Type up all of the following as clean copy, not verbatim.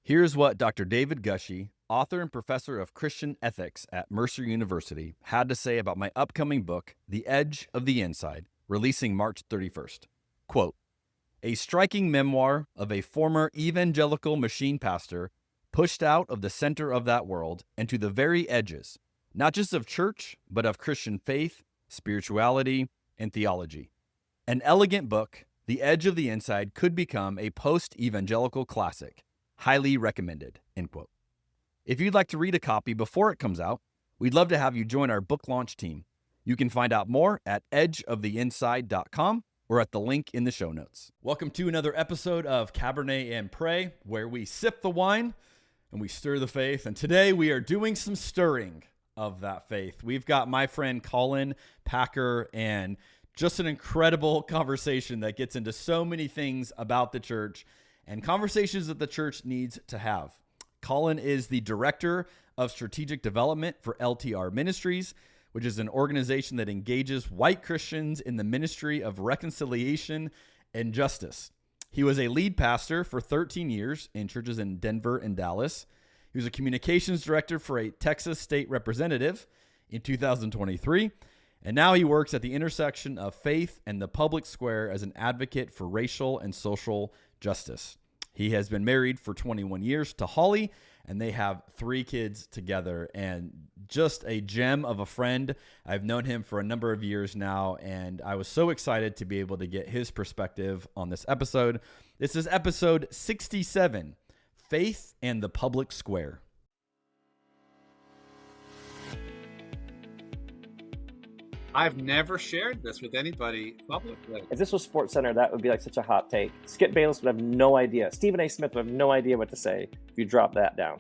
Here's what Dr. David Gushee, author and professor of Christian ethics at Mercer University, had to say about my upcoming book, The Edge of the Inside, releasing March 31st. Quote, "A striking memoir of a former evangelical machine pastor pushed out of the center of that world and to the very edges, not just of church, but of Christian faith, spirituality, and theology. An elegant book, The Edge of the Inside, could become a post-evangelical classic. Highly recommended," end quote. If you'd like to read a copy before it comes out, we'd love to have you join our book launch team. You can find out more at edgeoftheinside.com or at the link in the show notes. Welcome to another episode of Cabernet and Pray, where we sip the wine and we stir the faith. And today we are doing some stirring of that faith. We've got my friend Collin Packer, and just an incredible conversation that gets into so many things about the church and conversations that the church needs to have. Collin is the director of strategic development for LTR Ministries, which is an organization that engages white Christians in the ministry of reconciliation and justice. He was a lead pastor for 13 years in churches in Denver and Dallas. He was a communications director for a Texas state representative in 2023. And now he works at the intersection of faith and the public square as an advocate for racial and social justice. He has been married for 21 years to Holly, and they have 3 kids together, and just a gem of a friend. I've known him for a number of years now, and I was so excited to be able to get his perspective on this episode. This is episode 67, Faith and the Public Square. I've never shared this with anybody publicly. If this was Sports Center, that would be like such a hot take. Skip Bayless would have no idea. Stephen A. Smith would have no idea what to say if you drop that down.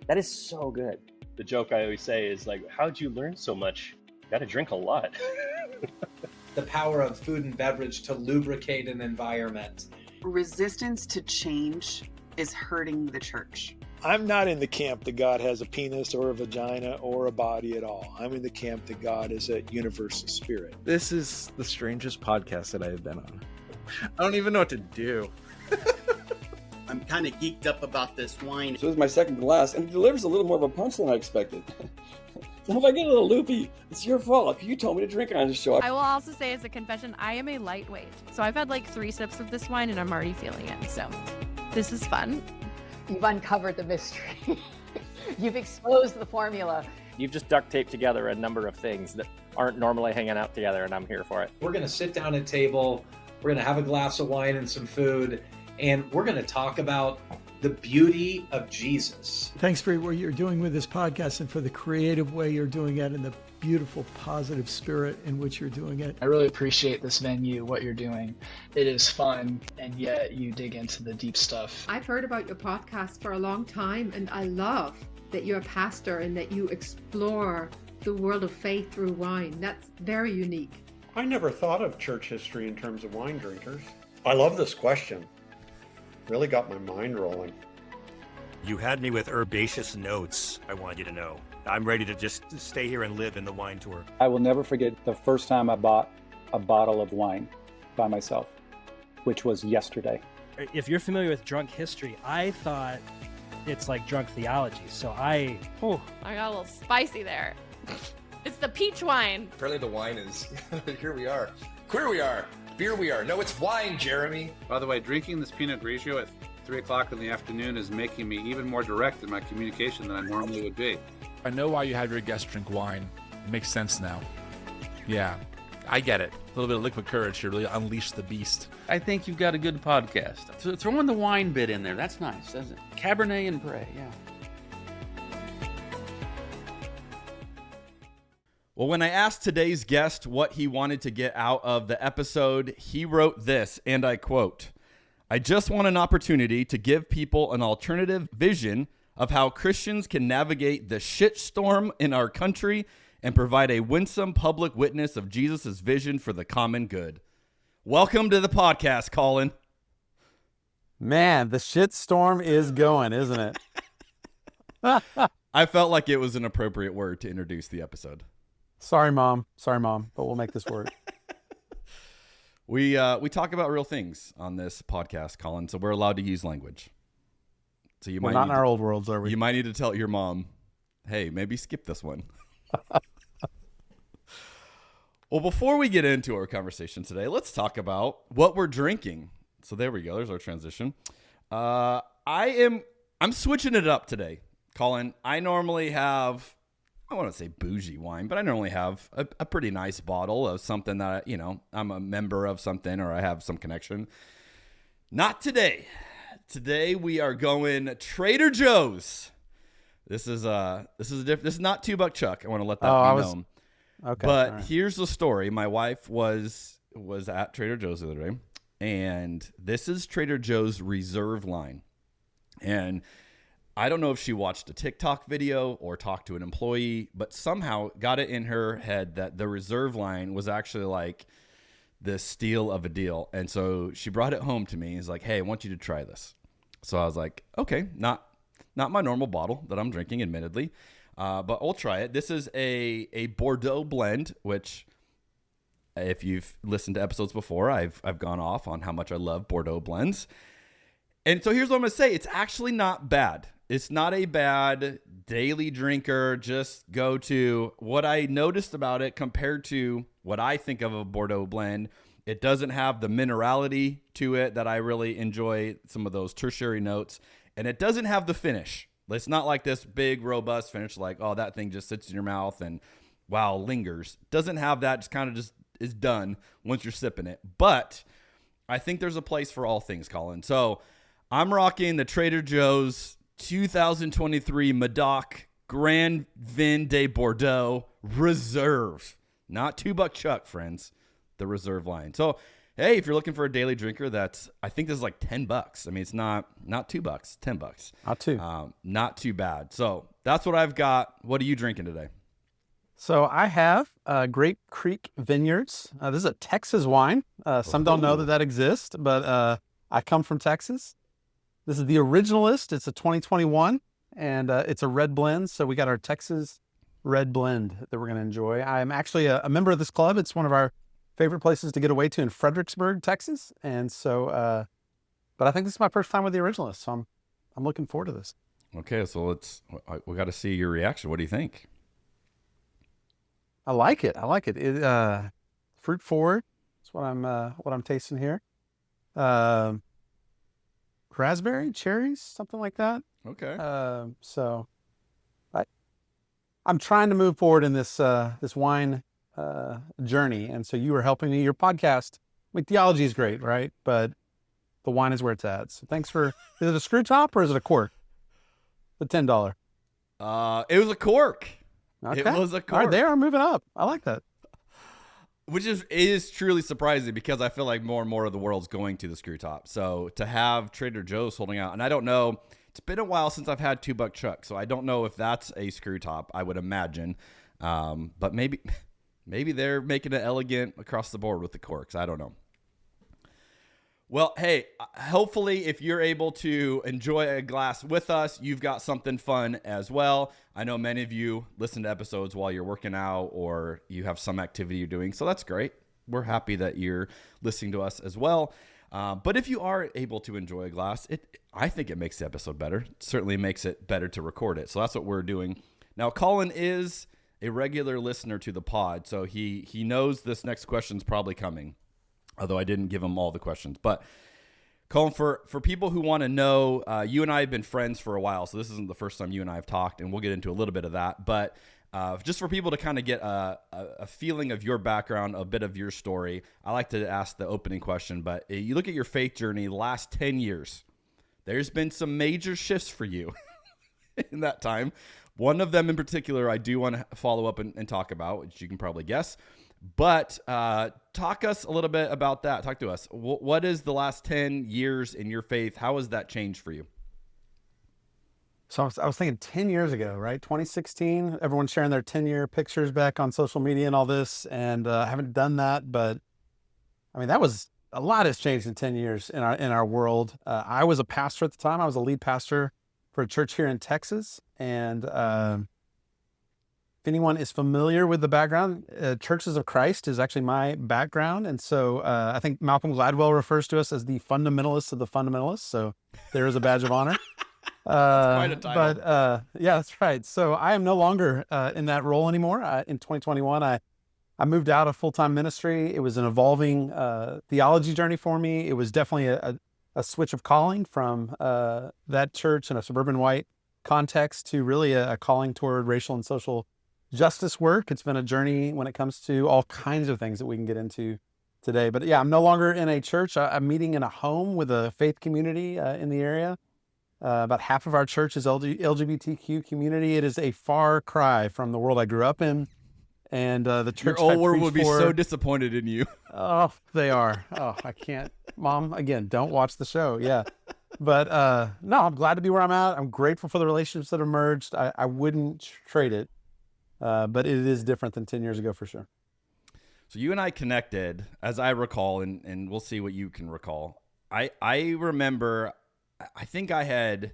That is so good. The joke I always say is like, how'd you learn so much? You got to drink a lot. The power of food and beverage to lubricate an environment. Resistance to change is hurting the church. I'm not in the camp that God has a penis or a vagina or a body at all. I'm in the camp that God is a universal spirit. This is the strangest podcast that I have been on. I don't even know what to do. I'm kind of geeked up about this wine. So this is my second glass, and it delivers a little more of a punch than I expected. So if I get a little loopy, it's your fault. You told me to drink on this show. I will also say as a confession, I am a lightweight. So I've had like 3 sips of this wine and I'm already feeling it. So this is fun. You've uncovered the mystery. You've exposed the formula. You've just duct taped together a number of things that aren't normally hanging out together, and I'm here for it. We're going to sit down at a table, we're going to have a glass of wine and some food, and we're going to talk about the beauty of Jesus. Thanks for what you're doing with this podcast and for the creative way you're doing it and the beautiful, positive spirit in which you're doing it. I really appreciate this venue, what you're doing. It is fun, and yet you dig into the deep stuff. I've heard about your podcast for a long time, and I love that you're a pastor and that you explore the world of faith through wine. That's very unique. I never thought of church history in terms of wine drinkers. I love this question. Really got my mind rolling. You had me with herbaceous notes, I want you to know. I'm ready to just stay here and live in the wine tour. I will never forget the first time I bought a bottle of wine by myself, which was yesterday. If you're familiar with drunk history, I thought it's like drunk theology. So I got a little spicy there. It's the peach wine. Apparently the wine is, here we are. Queer we are. Beer we are. No, it's wine, Jeremy. By the way, drinking this Pinot Grigio at 3 o'clock in the afternoon is making me even more direct in my communication than I normally would be. I know why you have your guests drink wine. It makes sense now. Yeah, I get it. A little bit of liquid courage to really unleash the beast. I think you've got a good podcast. So throw in the wine bit in there. That's nice, doesn't it? Cabernet and Pray, yeah. Well, when I asked today's guest what he wanted to get out of the episode, he wrote this, and I quote, "I just want an opportunity to give people an alternative vision of how Christians can navigate the shitstorm in our country and provide a winsome public witness of Jesus' vision for the common good." Welcome to the podcast, Collin. Man, the shitstorm is going, isn't it? I felt like it was an appropriate word to introduce the episode. Sorry, Mom, but we'll make this work. We talk about real things on this podcast, Collin, so we're allowed to use language. So you We're might not in need our to- old worlds, are we? You might need to tell your mom, hey, maybe skip this one. Well, before we get into our conversation today, let's talk about what we're drinking. So there we go. There's our transition. I'm switching it up today, Collin. I normally have, I want to say bougie wine, but I normally have a pretty nice bottle of something that, I'm a member of something or I have some connection. Not today. Today we are going Trader Joe's. This is not $2 Chuck. I want to let that be known. Okay. But all right. here's the story. My wife was at Trader Joe's the other day, and this is Trader Joe's Reserve line. And I don't know if she watched a TikTok video or talked to an employee, but somehow got it in her head that the Reserve line was actually like this steal of a deal. And so she brought it home to me. He's like, hey, I want you to try this. So I was like, okay, not my normal bottle that I'm drinking, admittedly. But we'll try it. This is a Bordeaux blend, which if you've listened to episodes before, I've gone off on how much I love Bordeaux blends. And so here's what I'm going to say. It's actually not bad. It's not a bad daily drinker. Just go to what I noticed about it compared to what I think of a Bordeaux blend. It doesn't have the minerality to it that I really enjoy, some of those tertiary notes. And it doesn't have the finish. It's not like this big, robust finish like, oh, that thing just sits in your mouth and, wow, lingers. Doesn't have that. Just kind of just is done once you're sipping it. But I think there's a place for all things, Collin. So I'm rocking the Trader Joe's 2023 Medoc Grand Vin de Bordeaux Reserve. Not $2 Chuck, friends. The Reserve line. So, hey, if you're looking for a daily drinker, I think this is like $10. I mean, it's not $2, $10. Not too. Not too bad. So that's what I've got. What are you drinking today? So I have Grape Creek Vineyards. This is a Texas wine. Some don't know that exists, but I come from Texas. This is the Originalist. It's a 2021, and it's a red blend. So we got our Texas red blend that we're going to enjoy. I'm actually a member of this club. It's one of our favorite places to get away to in Fredericksburg, Texas. And so, but I think this is my first time with the Originalist. So I'm looking forward to this. Okay. So we got to see your reaction. What do you think? I like it. Fruit forward. That's what I'm tasting here. Raspberry, cherries, something like that. Okay. So I'm trying to move forward in this wine journey, and so you were helping me. Your podcast, theology is great, right? But the wine is where it's at. So thanks for. Is it a screw top or is it a cork? The $10. It was a cork. Okay. It was a cork. All right, they are moving up. I like that. Which is truly surprising because I feel like more and more of the world's going to the screw top. So to have Trader Joe's holding out, and I don't know, it's been a while since I've had $2 Chuck, so I don't know if that's a screw top. I would imagine, but maybe they're making it elegant across the board with the corks. I don't know. Well, hey, hopefully if you're able to enjoy a glass with us, you've got something fun as well. I know many of you listen to episodes while you're working out or you have some activity you're doing, so that's great. We're happy that you're listening to us as well. But if you are able to enjoy a glass, I think it makes the episode better. It certainly makes it better to record it. So that's what we're doing. Now, Collin is a regular listener to the pod, so he knows this next question's probably coming. Although I didn't give him all the questions. But Collin, for people who want to know, you and I have been friends for a while, so this isn't the first time you and I have talked, and we'll get into a little bit of that. But just for people to kind of get a feeling of your background, a bit of your story, I like to ask the opening question. But you look at your faith journey the last 10 years, there's been some major shifts for you in that time. One of them in particular I do want to follow up and talk about, which you can probably guess. But talk us a little bit about that. Talk to us. What is the last 10 years in your faith? How has that changed for you? So I was thinking 10 years ago, right? 2016, everyone's sharing their 10-year pictures back on social media and all this. And I haven't done that, but I mean, a lot has changed in 10 years in our world. I was a pastor at the time. I was a lead pastor for a church here in Texas. And if anyone is familiar with the background, Churches of Christ is actually my background. And so I think Malcolm Gladwell refers to us as the fundamentalists of the fundamentalists. So there is a badge of honor. quite a title. But yeah, that's right. So I am no longer in that role anymore. In 2021, I moved out of full-time ministry. It was an evolving theology journey for me. It was definitely a switch of calling from that church in a suburban white context to really a calling toward racial and social justice work. It's been a journey when it comes to all kinds of things that we can get into today. But yeah, I'm no longer in a church. I'm meeting in a home with a faith community in the area. About half of our church is LGBTQ community. It is a far cry from the world I grew up in. And the church your old world would be so disappointed in you. Oh, they are. Oh, I can't. Mom, again, don't watch the show. Yeah. But no, I'm glad to be where I'm at. I'm grateful for the relationships that emerged. I wouldn't trade it. But it is different than 10 years ago for sure. So you and I connected, as I recall, and we'll see what you can recall. I remember, I think I had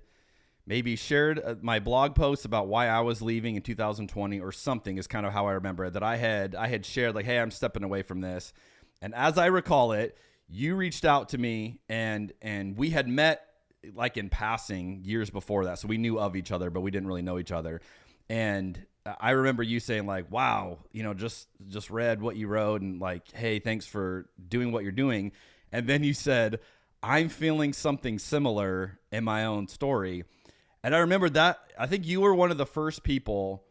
maybe shared my blog post about why I was leaving in 2020 or something is kind of how I remember it, that I had shared like, hey, I'm stepping away from this. And as I recall it, you reached out to me and we had met like in passing years before that. So we knew of each other, but we didn't really know each other. And I remember you saying like, wow, just read what you wrote and like, hey, thanks for doing what you're doing. And then you said, I'm feeling something similar in my own story. And I remember that, I think you were one of the first people,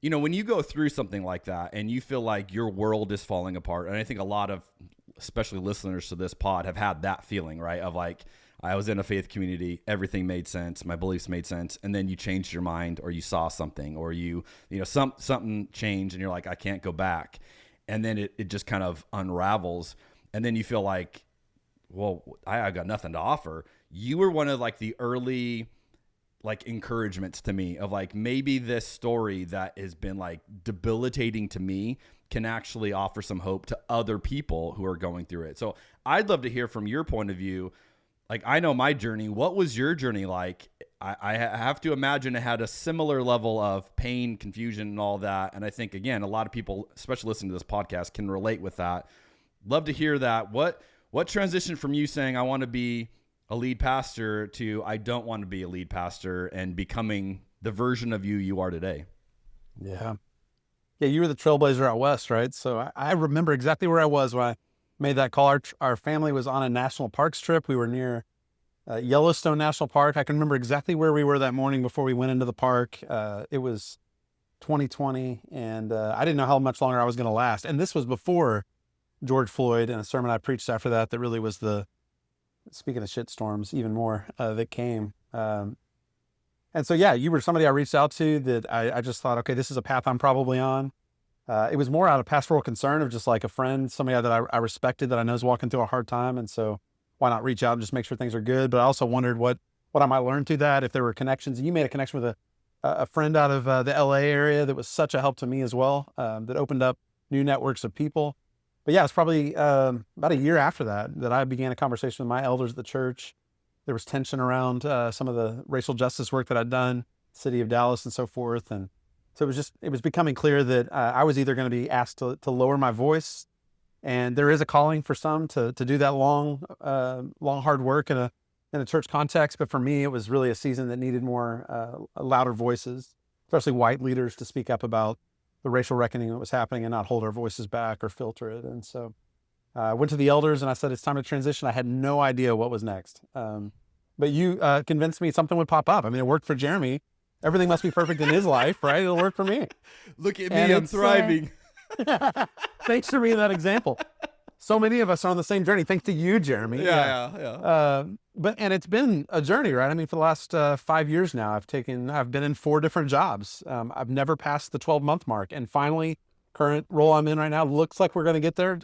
when you go through something like that and you feel like your world is falling apart. And I think a lot of, especially listeners to this pod, have had that feeling, right? Of like, I was in a faith community, everything made sense, my beliefs made sense, and then you changed your mind, or you saw something, or something changed, and you're like, I can't go back, and then it just kind of unravels, and then you feel like, well, I got nothing to offer. You were one of like the early like encouragements to me of like, maybe this story that has been like debilitating to me can actually offer some hope to other people who are going through it. So I'd love to hear from your point of view. Like, I know my journey. What was your journey like? I have to imagine it had a similar level of pain, confusion, and all that. And I think, again, a lot of people, especially listening to this podcast, can relate with that. Love to hear that. What transitioned from you saying, I want to be a lead pastor to I don't want to be a lead pastor and becoming the version of you are today? Yeah. Yeah, you were the trailblazer out west, right? So I remember exactly where I was when I made that call. Our family was on a national parks trip. We were near Yellowstone National Park. I can remember exactly where we were that morning before we went into the park. It was 2020, and I didn't know how much longer I was going to last. And this was before George Floyd and a sermon I preached after that really was speaking of shitstorms, even more that came. And so, yeah, you were somebody I reached out to that I just thought, okay, this is a path I'm probably on. It was more out of pastoral concern of just like a friend, somebody that I respected that I know is walking through a hard time. And so why not reach out and just make sure things are good? But I also wondered what I might learn through that, if there were connections. You made a connection with a friend out of the LA area that was such a help to me as well, that opened up new networks of people. But yeah, it's probably about a year after that I began a conversation with my elders at the church. There was tension around some of the racial justice work that I'd done, city of Dallas and so forth. And so it was becoming clear that I was either going to be asked to lower my voice, and there is a calling for some to do that long, hard work in a church context. But for me, it was really a season that needed more louder voices, especially white leaders, to speak up about the racial reckoning that was happening and not hold our voices back or filter it. And so I went to the elders and I said, it's time to transition. I had no idea what was next. But you convinced me something would pop up. I mean, it worked for Jeremy. Everything must be perfect in his life, right? It'll work for me. Look at me, I'm thriving. Thanks for being that example. So many of us are on the same journey. Thanks to you, Jeremy. Yeah. And it's been a journey, right? I mean, for the last 5 years now, I've been in 4 different jobs. I've never passed the 12-month mark. And finally, current role I'm in right now looks like we're going to get there.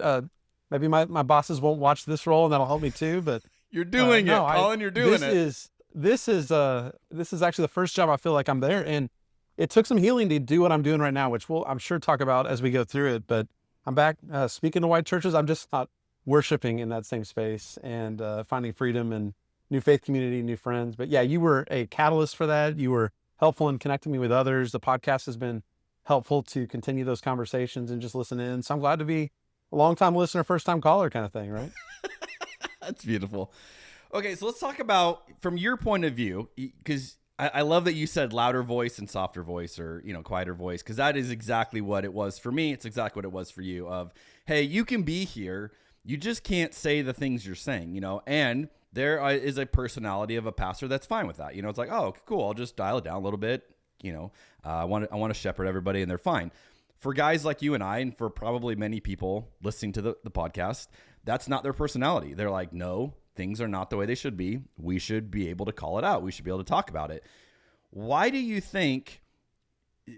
Maybe my bosses won't watch this role, and that'll help me too. But you're doing it, Collin. You're doing it. This is actually the first job I feel like I'm there, and it took some healing to do what I'm doing right now, which I'm sure talk about as we go through it. But I'm back speaking to white churches. I'm just not worshiping in that same space and finding freedom and new faith community, new friends. But yeah, you were a catalyst for that. You were helpful in connecting me with others. The podcast has been helpful to continue those conversations and just listen in. So I'm glad to be a long-time listener, first-time caller kind of thing, right? That's beautiful. Okay, so let's talk about, from your point of view, because I love that you said louder voice and softer voice, or, quieter voice, because that is exactly what it was for me. It's exactly what it was for you of, hey, you can be here. You just can't say the things you're saying, and there is a personality of a pastor that's fine with that. It's like, oh, cool. I'll just dial it down a little bit. I want to shepherd everybody, and they're fine. For guys like you and I, and for probably many people listening to the podcast, that's not their personality. They're like, no, things are not the way they should be. We should be able to call it out. We should be able to talk about it. Why do you think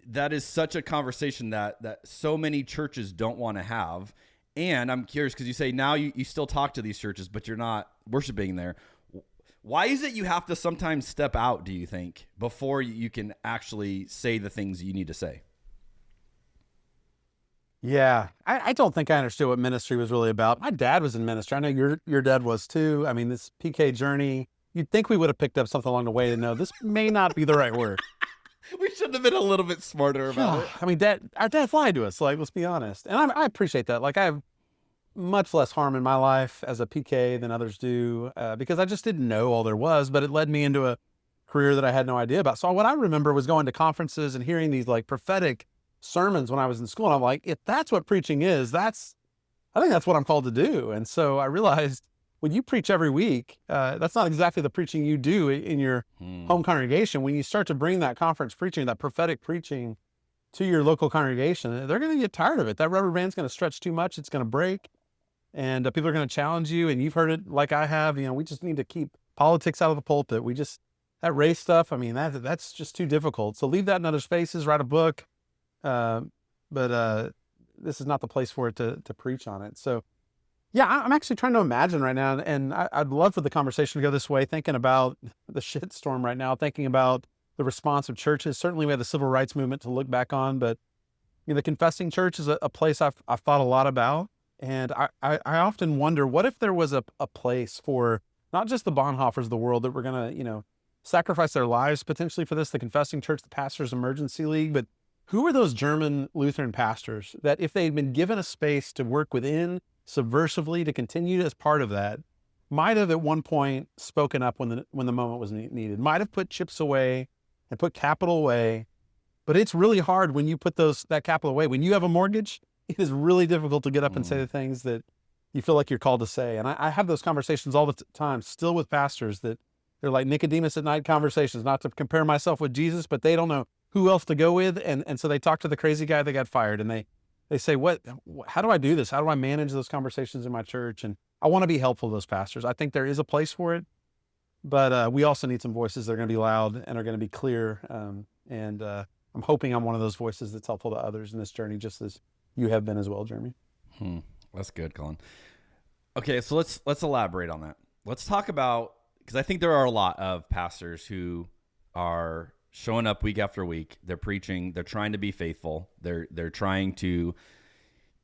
that is such a conversation that so many churches don't want to have? And I'm curious, because you say now you still talk to these churches, but you're not worshiping there. Why is it you have to sometimes step out, do you think, before you can actually say the things you need to say? Yeah, I don't think I understood what ministry was really about. My dad was in ministry. I know your dad was too. I mean, this PK journey, you'd think we would have picked up something along the way to know this may not be the right word. We should have been a little bit smarter about it. I mean, our dad lied to us, let's be honest. And I appreciate that. I have much less harm in my life as a PK than others do, because I just didn't know all there was, but it led me into a career that I had no idea about. So what I remember was going to conferences and hearing these prophetic sermons when I was in school. And I'm like, if that's what preaching is, I think that's what I'm called to do. And so I realized when you preach every week, that's not exactly the preaching you do in your home congregation. When you start to bring that conference preaching, that prophetic preaching to your local congregation, they're going to get tired of it. That rubber band's going to stretch too much. It's going to break, and people are going to challenge you. And you've heard it like I have. We just need to keep politics out of the pulpit. That race stuff, I mean, that's just too difficult. So leave that in other spaces, write a book. But this is not the place for it to preach on it. So yeah, I'm actually trying to imagine right now, and I'd love for the conversation to go this way, thinking about the shitstorm right now, thinking about the response of churches. Certainly we have the civil rights movement to look back on, but the confessing church is a place I've thought a lot about. And I often wonder, what if there was a place for not just the Bonhoeffers of the world that were going to, sacrifice their lives potentially for this, the confessing church, the Pastors Emergency League, but who are those German Lutheran pastors that if they'd been given a space to work within subversively, to continue as part of that, might have at one point spoken up when the moment was needed, might have put chips away and put capital away. But it's really hard when you put that capital away. When you have a mortgage, it is really difficult to get up and say the things that you feel like you're called to say. And I have those conversations all the time, still with pastors, that they're like Nicodemus at night conversations, not to compare myself with Jesus, but they don't know who else to go with. And so they talk to the crazy guy that got fired, and they say, how do I do this? How do I manage those conversations in my church? And I want to be helpful to those pastors. I think there is a place for it, but we also need some voices that are going to be loud and are going to be clear. And I'm hoping I'm one of those voices that's helpful to others in this journey, just as you have been as well, Jeremy. That's good, Collin. Okay, so let's elaborate on that. Let's talk about, because I think there are a lot of pastors who are showing up week after week. They're preaching. They're trying to be faithful. They're trying to,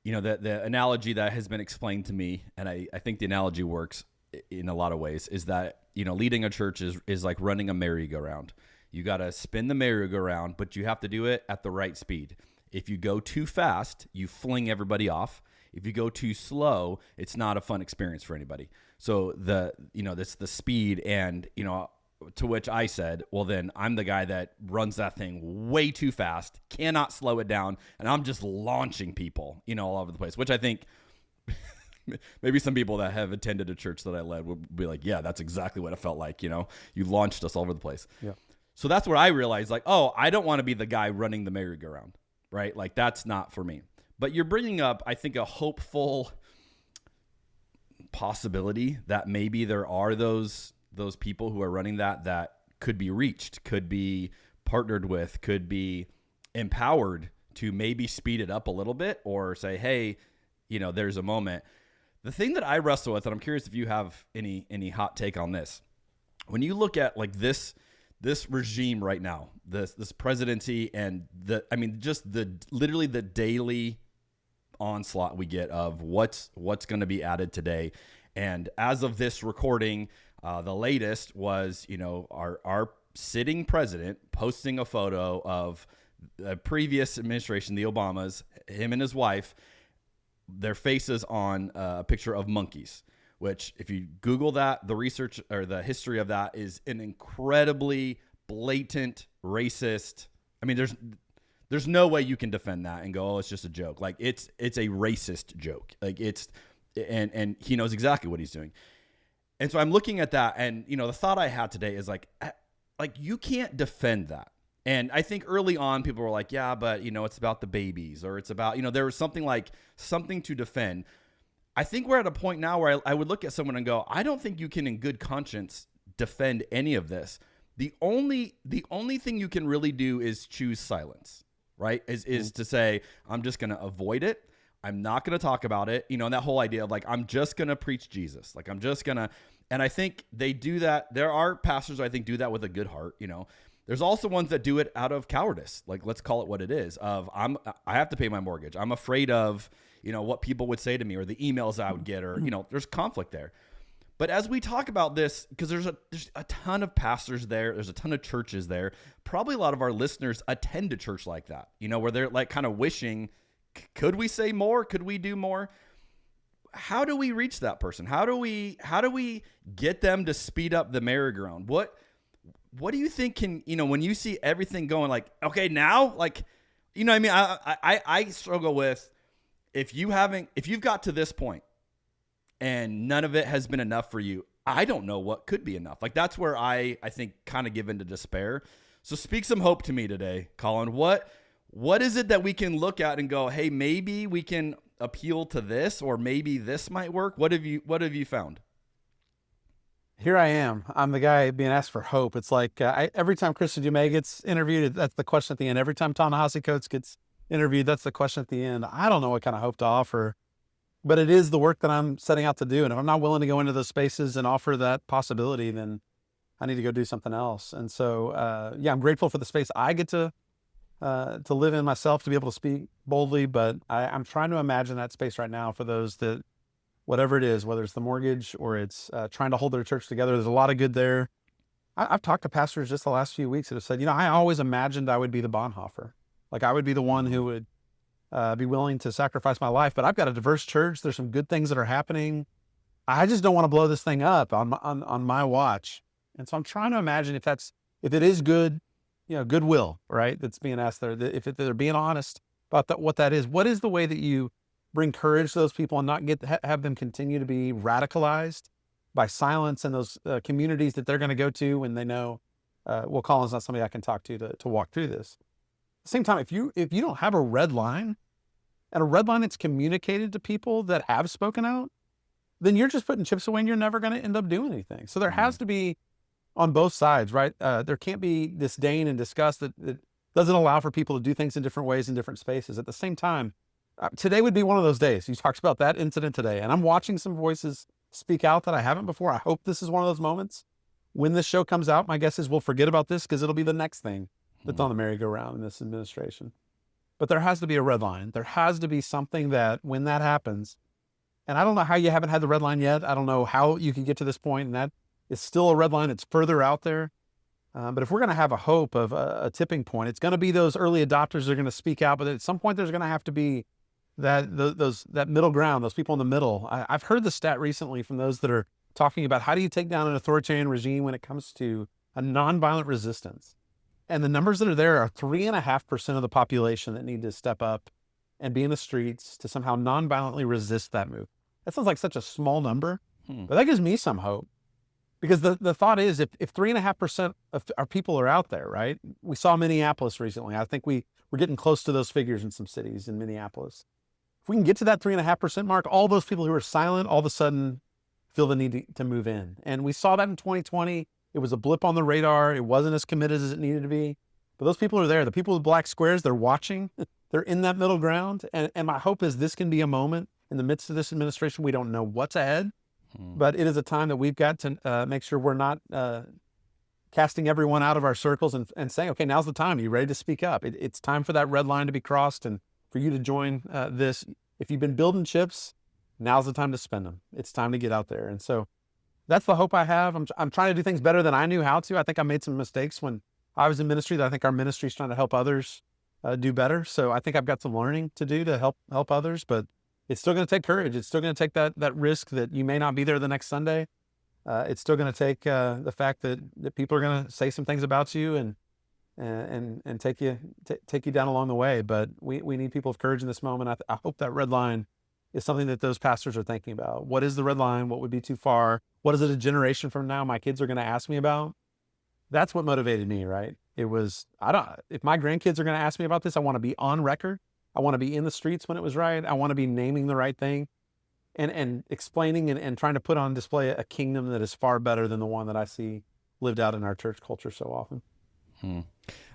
the analogy that has been explained to me, and I think the analogy works in a lot of ways, is that, leading a church is like running a merry-go-round. You got to spin the merry-go-round, but you have to do it at the right speed. If you go too fast, you fling everybody off. If you go too slow, it's not a fun experience for anybody. So that's the speed, and, to which I said, well, then I'm the guy that runs that thing way too fast, cannot slow it down, and I'm just launching people, all over the place, which I think maybe some people that have attended a church that I led would be like, yeah, that's exactly what it felt like. You launched us all over the place. Yeah. So that's where I realized, I don't want to be the guy running the merry-go-round, right? That's not for me. But you're bringing up, I think, a hopeful possibility that maybe there are those people who are running that could be reached, could be partnered with, could be empowered to maybe speed it up a little bit, or say, hey, there's a moment. The thing that I wrestle with, and I'm curious if you have any hot take on this, when you look at this regime right now, this presidency, and literally the daily onslaught we get of what's going to be added today. And as of this recording, the latest was, our sitting president posting a photo of the previous administration, the Obamas, him and his wife, their faces on a picture of monkeys, which if you Google that, the research or the history of that is an incredibly blatant racist. I mean, there's no way you can defend that and go, oh, it's just a joke. Like it's a racist joke. Like and he knows exactly what he's doing. And so I'm looking at that, and the thought I had today is like you can't defend that. And I think early on people were like, yeah, but it's about the babies, or it's about, there was something to defend. I think we're at a point now where I would look at someone and go, I don't think you can in good conscience defend any of this. The only thing you can really do is choose silence, right? Is to say, I'm just going to avoid it. I'm not going to talk about it. And that whole idea of like, I'm just going to preach Jesus. Like, I'm just going to, and I think they do that. There are pastors, I think, do that with a good heart. There's also ones that do it out of cowardice. Like, let's call it what it is. I have to pay my mortgage. I'm afraid of, what people would say to me, or the emails I would get, or, there's conflict there. But as we talk about this, because there's a ton of pastors there, there's a ton of churches there. Probably a lot of our listeners attend a church like that, where they're like kind of wishing, could we say more? Could we do more? How do we reach that person? How do we get them to speed up the merry-go-round? What do you think can, when you see everything going like, okay, now, like, I mean, I struggle with, if you've got to this point and none of it has been enough for you, I don't know what could be enough. Like, that's where I think kind of give into despair. So speak some hope to me today, Collin. What is it that we can look at and go, hey, maybe we can appeal to this, or maybe this might work? What have you found? Here I am. I'm the guy being asked for hope. It's like every time Christian Dume gets interviewed, that's the question at the end. Every time Ta-Nehisi Coates gets interviewed, that's the question at the end. I don't know what kind of hope to offer, but it is the work that I'm setting out to do. And if I'm not willing to go into those spaces and offer that possibility, then I need to go do something else. And so, I'm grateful for the space I get to live in myself, to be able to speak boldly. But I'm trying to imagine that space right now for those that, whatever it is, whether it's the mortgage or it's trying to hold their church together, there's a lot of good there. I've talked to pastors just the last few weeks that have said, I always imagined I would be the Bonhoeffer. Like, I would be the one who would be willing to sacrifice my life. But I've got a diverse church. There's some good things that are happening. I just don't want to blow this thing up on my watch. And so I'm trying to imagine if it is good, goodwill, right? That's being asked there. If they're being honest about what that is. What is the way that you bring courage to those people and not have them continue to be radicalized by silence in those communities that they're going to go to when they know, Collin's not somebody I can talk to walk through this. At the same time, if you don't have a red line, and a red line that's communicated to people that have spoken out, then you're just putting chips away and you're never going to end up doing anything. So there has to be, on both sides, right? There can't be disdain and disgust that doesn't allow for people to do things in different ways in different spaces. At the same time, today would be one of those days. You talked about that incident today, and I'm watching some voices speak out that I haven't before. I hope this is one of those moments. When this show comes out, my guess is we'll forget about this because it'll be the next thing that's on the merry-go-round in this administration. But there has to be a red line. There has to be something that when that happens, and I don't know how you haven't had the red line yet. I don't know how you can get to this point, and that is still a red line. It's further out there. But if we're going to have a hope of a tipping point, it's going to be those early adopters that are going to speak out. But at some point, there's going to have to be that middle ground, those people in the middle. I've heard the stat recently from those that are talking about how do you take down an authoritarian regime when it comes to a nonviolent resistance. And the numbers that are there are 3.5% of the population that need to step up and be in the streets to somehow nonviolently resist that move. That sounds like such a small number, but that gives me some hope. Because the thought is, if 3.5% of our people are out there, right? We saw Minneapolis recently. I think we're getting close to those figures in some cities in Minneapolis. If we can get to that 3.5% mark, all those people who are silent all of a sudden feel the need to move in. And we saw that in 2020. It was a blip on the radar. It wasn't as committed as it needed to be. But those people are there. The people with black squares, they're watching. They're in that middle ground. And my hope is this can be a moment in the midst of this administration. We don't know what's ahead, but it is a time that we've got to make sure we're not casting everyone out of our circles and saying, okay, now's the time. Are you ready to speak up? It's time for that red line to be crossed and for you to join this. If you've been building chips, now's the time to spend them. It's time to get out there. And so that's the hope I have. I'm trying to do things better than I knew how to. I think I made some mistakes when I was in ministry that I think our ministry is trying to help others do better. So I think I've got some learning to do to help others, but it's still going to take courage. It's still going to take that risk that you may not be there the next Sunday. It's still going to take the fact that people are going to say some things about you and take you down along the way. But we need people of courage in this moment. I hope that red line is something that those pastors are thinking about. What is the red line? What would be too far? What is it a generation from now my kids are going to ask me about? That's what motivated me, right? It was, if my grandkids are going to ask me about this, I want to be on record. I want to be in the streets when it was right. I want to be naming the right thing and explaining and trying to put on display a kingdom that is far better than the one that I see lived out in our church culture so often.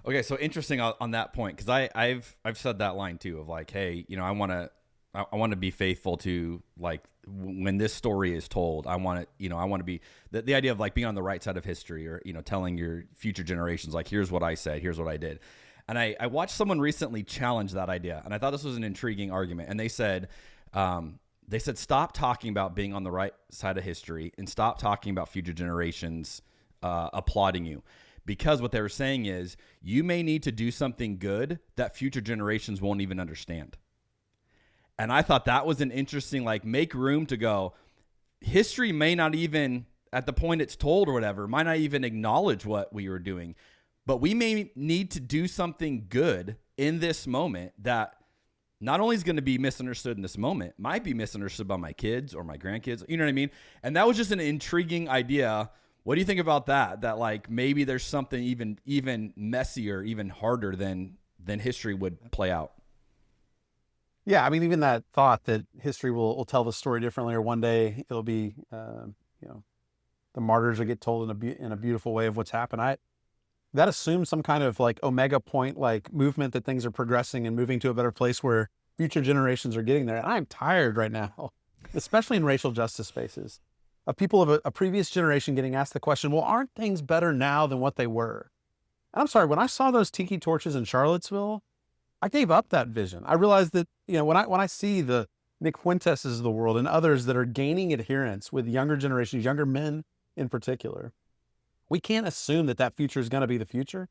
Okay, so interesting on that point, because I've said that line too of like, hey, you know, I want to be faithful to, like, when this story is told, I want to be the idea of like being on the right side of history, or, you know, telling your future generations, like, here's what I said, here's what I did. And I watched someone recently challenge that idea, and I thought this was an intriguing argument. And they said, stop talking about being on the right side of history and stop talking about future generations applauding you. Because what they were saying is, you may need to do something good that future generations won't even understand. And I thought that was an interesting, like, make room to go. History may not even, at the point it's told or whatever, might not even acknowledge what we were doing. But we may need to do something good in this moment that not only is going to be misunderstood in this moment, might be misunderstood by my kids or my grandkids. You know what I mean? And that was just an intriguing idea. What do you think about that? That, like, maybe there's something even messier, even harder than history would play out. Yeah, I mean, even that thought that history will tell the story differently, or one day it'll be, the martyrs will get told in a beautiful way of what's happened. That assumes some kind of like omega point, like movement, that things are progressing and moving to a better place where future generations are getting there. And I'm tired right now, especially in racial justice spaces, of people of a previous generation getting asked the question, well, aren't things better now than what they were? And I'm sorry, when I saw those tiki torches in Charlottesville, I gave up that vision. I realized that, you know, when I see the Nick Fuenteses of the world and others that are gaining adherence with younger generations, younger men in particular, we can't assume that future is going to be the future.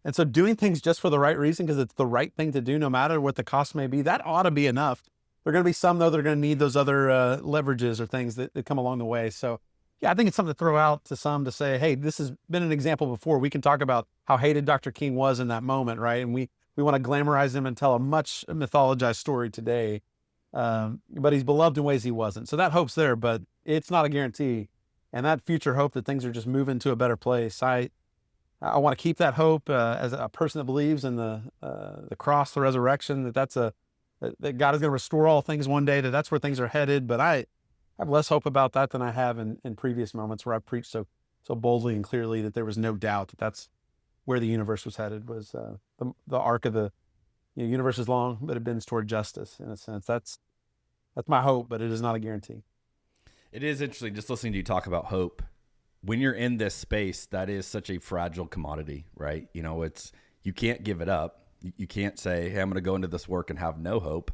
And so doing things just for the right reason, because it's the right thing to do, no matter what the cost may be, that ought to be enough. There are going to be some, though, that are going to need those other leverages or things that come along the way. So, yeah, I think it's something to throw out to some to say, hey, this has been an example before. We can talk about how hated Dr. King was in that moment, right? And we want to glamorize him and tell a much mythologized story today. But he's beloved in ways he wasn't. So that hope's there, but it's not a guarantee. And that future hope that things are just moving to a better place, I want to keep that hope as a person that believes in the cross, the resurrection, that God is going to restore all things one day, that's where things are headed. But I have less hope about that than I have in previous moments where I preached so boldly and clearly that there was no doubt that that's where the universe was headed, was the arc of the universe is long, but it bends toward justice in a sense. That's my hope, but it is not a guarantee. It is interesting just listening to you talk about hope. When you're in this space, that is such a fragile commodity, right? You know, you can't give it up. You can't say, hey, I'm going to go into this work and have no hope.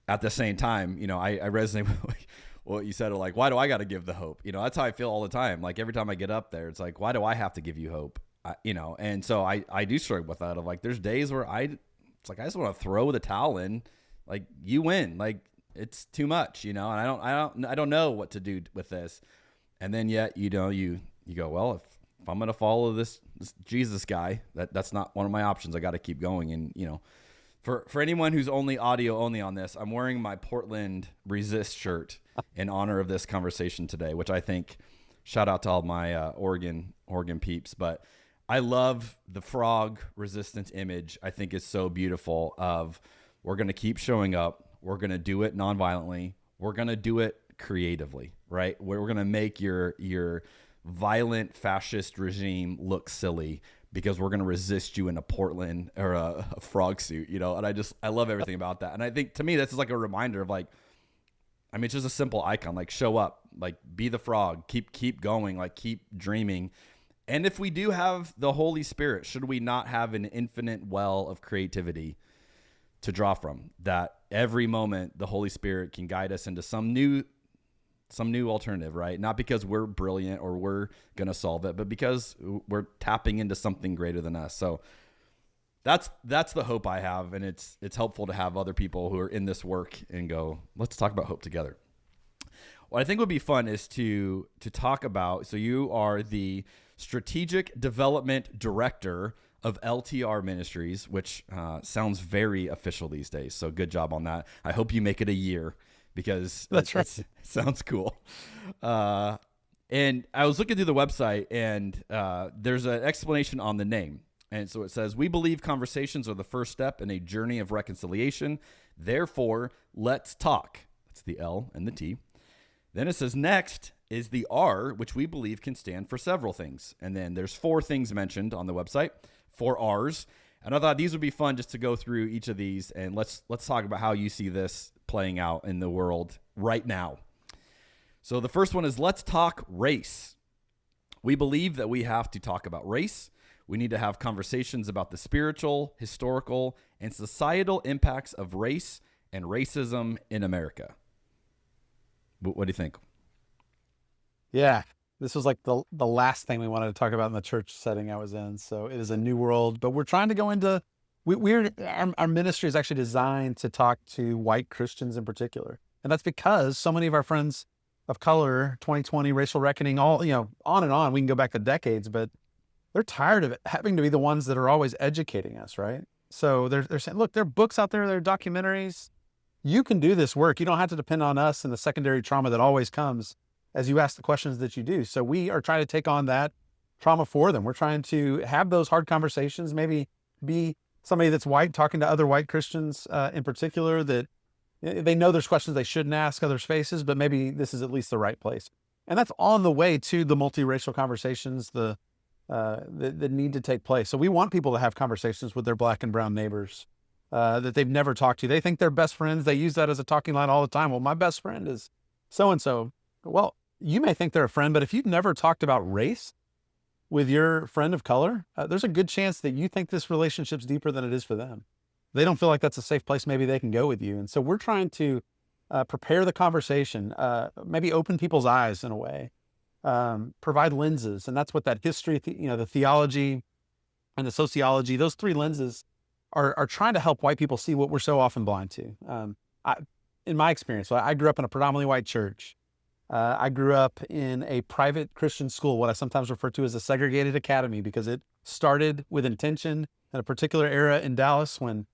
At the same time, you know, I resonate with what you said, like, why do I got to give the hope? You know, that's how I feel all the time. Like, every time I get up there, it's like, why do I have to give you hope? And so I do struggle with that of, like, there's days where it's like, I just want to throw the towel in, like, you win, like, it's too much, you know, and I don't know what to do with this. And then yet, you know, you go, well, if I'm going to follow this Jesus guy, that's not one of my options. I got to keep going. And, you know, for anyone who's only audio only on this, I'm wearing my Portland Resist shirt in honor of this conversation today, which I think, shout out to all my Oregon peeps, but I love the frog resistance image. I think is so beautiful of, we're going to keep showing up. We're going to do it nonviolently. We're going to do it creatively, right? We're going to make your violent fascist regime look silly because we're going to resist you in a Portland or a frog suit, you know? And I love everything about that. And I think, to me, this is like a reminder of, like, I mean, it's just a simple icon, like, show up, like, be the frog, keep going, like, keep dreaming. And if we do have the Holy Spirit, should we not have an infinite well of creativity to draw from, that every moment the Holy Spirit can guide us into some new alternative, right? Not because we're brilliant or we're going to solve it, but because we're tapping into something greater than us. So that's the hope I have. And it's helpful to have other people who are in this work and go, let's talk about hope together. what I think would be fun is to talk about, so you are the Strategic Development Director of LTR Ministries, which sounds very official these days. So good job on that. I hope you make it a year, because that sounds cool. And I was looking through the website, and there's an explanation on the name. And so it says, we believe conversations are the first step in a journey of reconciliation. Therefore, let's talk. That's the L and the T. Then it says next is the R, which we believe can stand for several things. And then there's 4 things mentioned on the website, 4 R's. And I thought these would be fun just to go through each of these, and let's talk about how you see this playing out in the world right now. So the first one is, let's talk race. We believe that we have to talk about race. We need to have conversations about the spiritual, historical, and societal impacts of race and racism in America. What do you think? Yeah, this was like the last thing we wanted to talk about in the church setting I was in. So it is a new world, but we're trying to go into, our ministry is actually designed to talk to white Christians in particular. And that's because so many of our friends of color, 2020, racial reckoning, all, on and on, we can go back to decades, but they're tired of it having to be the ones that are always educating us, right? So they're saying, look, there are books out there, there are documentaries. You can do this work. You don't have to depend on us and the secondary trauma that always comes as you ask the questions that you do. So we are trying to take on that trauma for them. We're trying to have those hard conversations, maybe be somebody that's white talking to other white Christians in particular, that they know there's questions they shouldn't ask other spaces, but maybe this is at least the right place. And that's on the way to the multiracial conversations that need to take place. So we want people to have conversations with their black and brown neighbors that they've never talked to. They think they're best friends. They use that as a talking line all the time. Well, my best friend is so-and-so. Well, you may think they're a friend, but if you've never talked about race with your friend of color, there's a good chance that you think this relationship's deeper than it is for them. They don't feel like that's a safe place maybe they can go with you. And so we're trying to prepare the conversation, maybe open people's eyes in a way, provide lenses. And that's what that history, the theology and the sociology, those 3 lenses are trying to help white people see what we're so often blind to. In my experience, I grew up in a predominantly white church. I grew up in a private Christian school, what I sometimes refer to as a segregated academy, because it started with intention in a particular era in Dallas when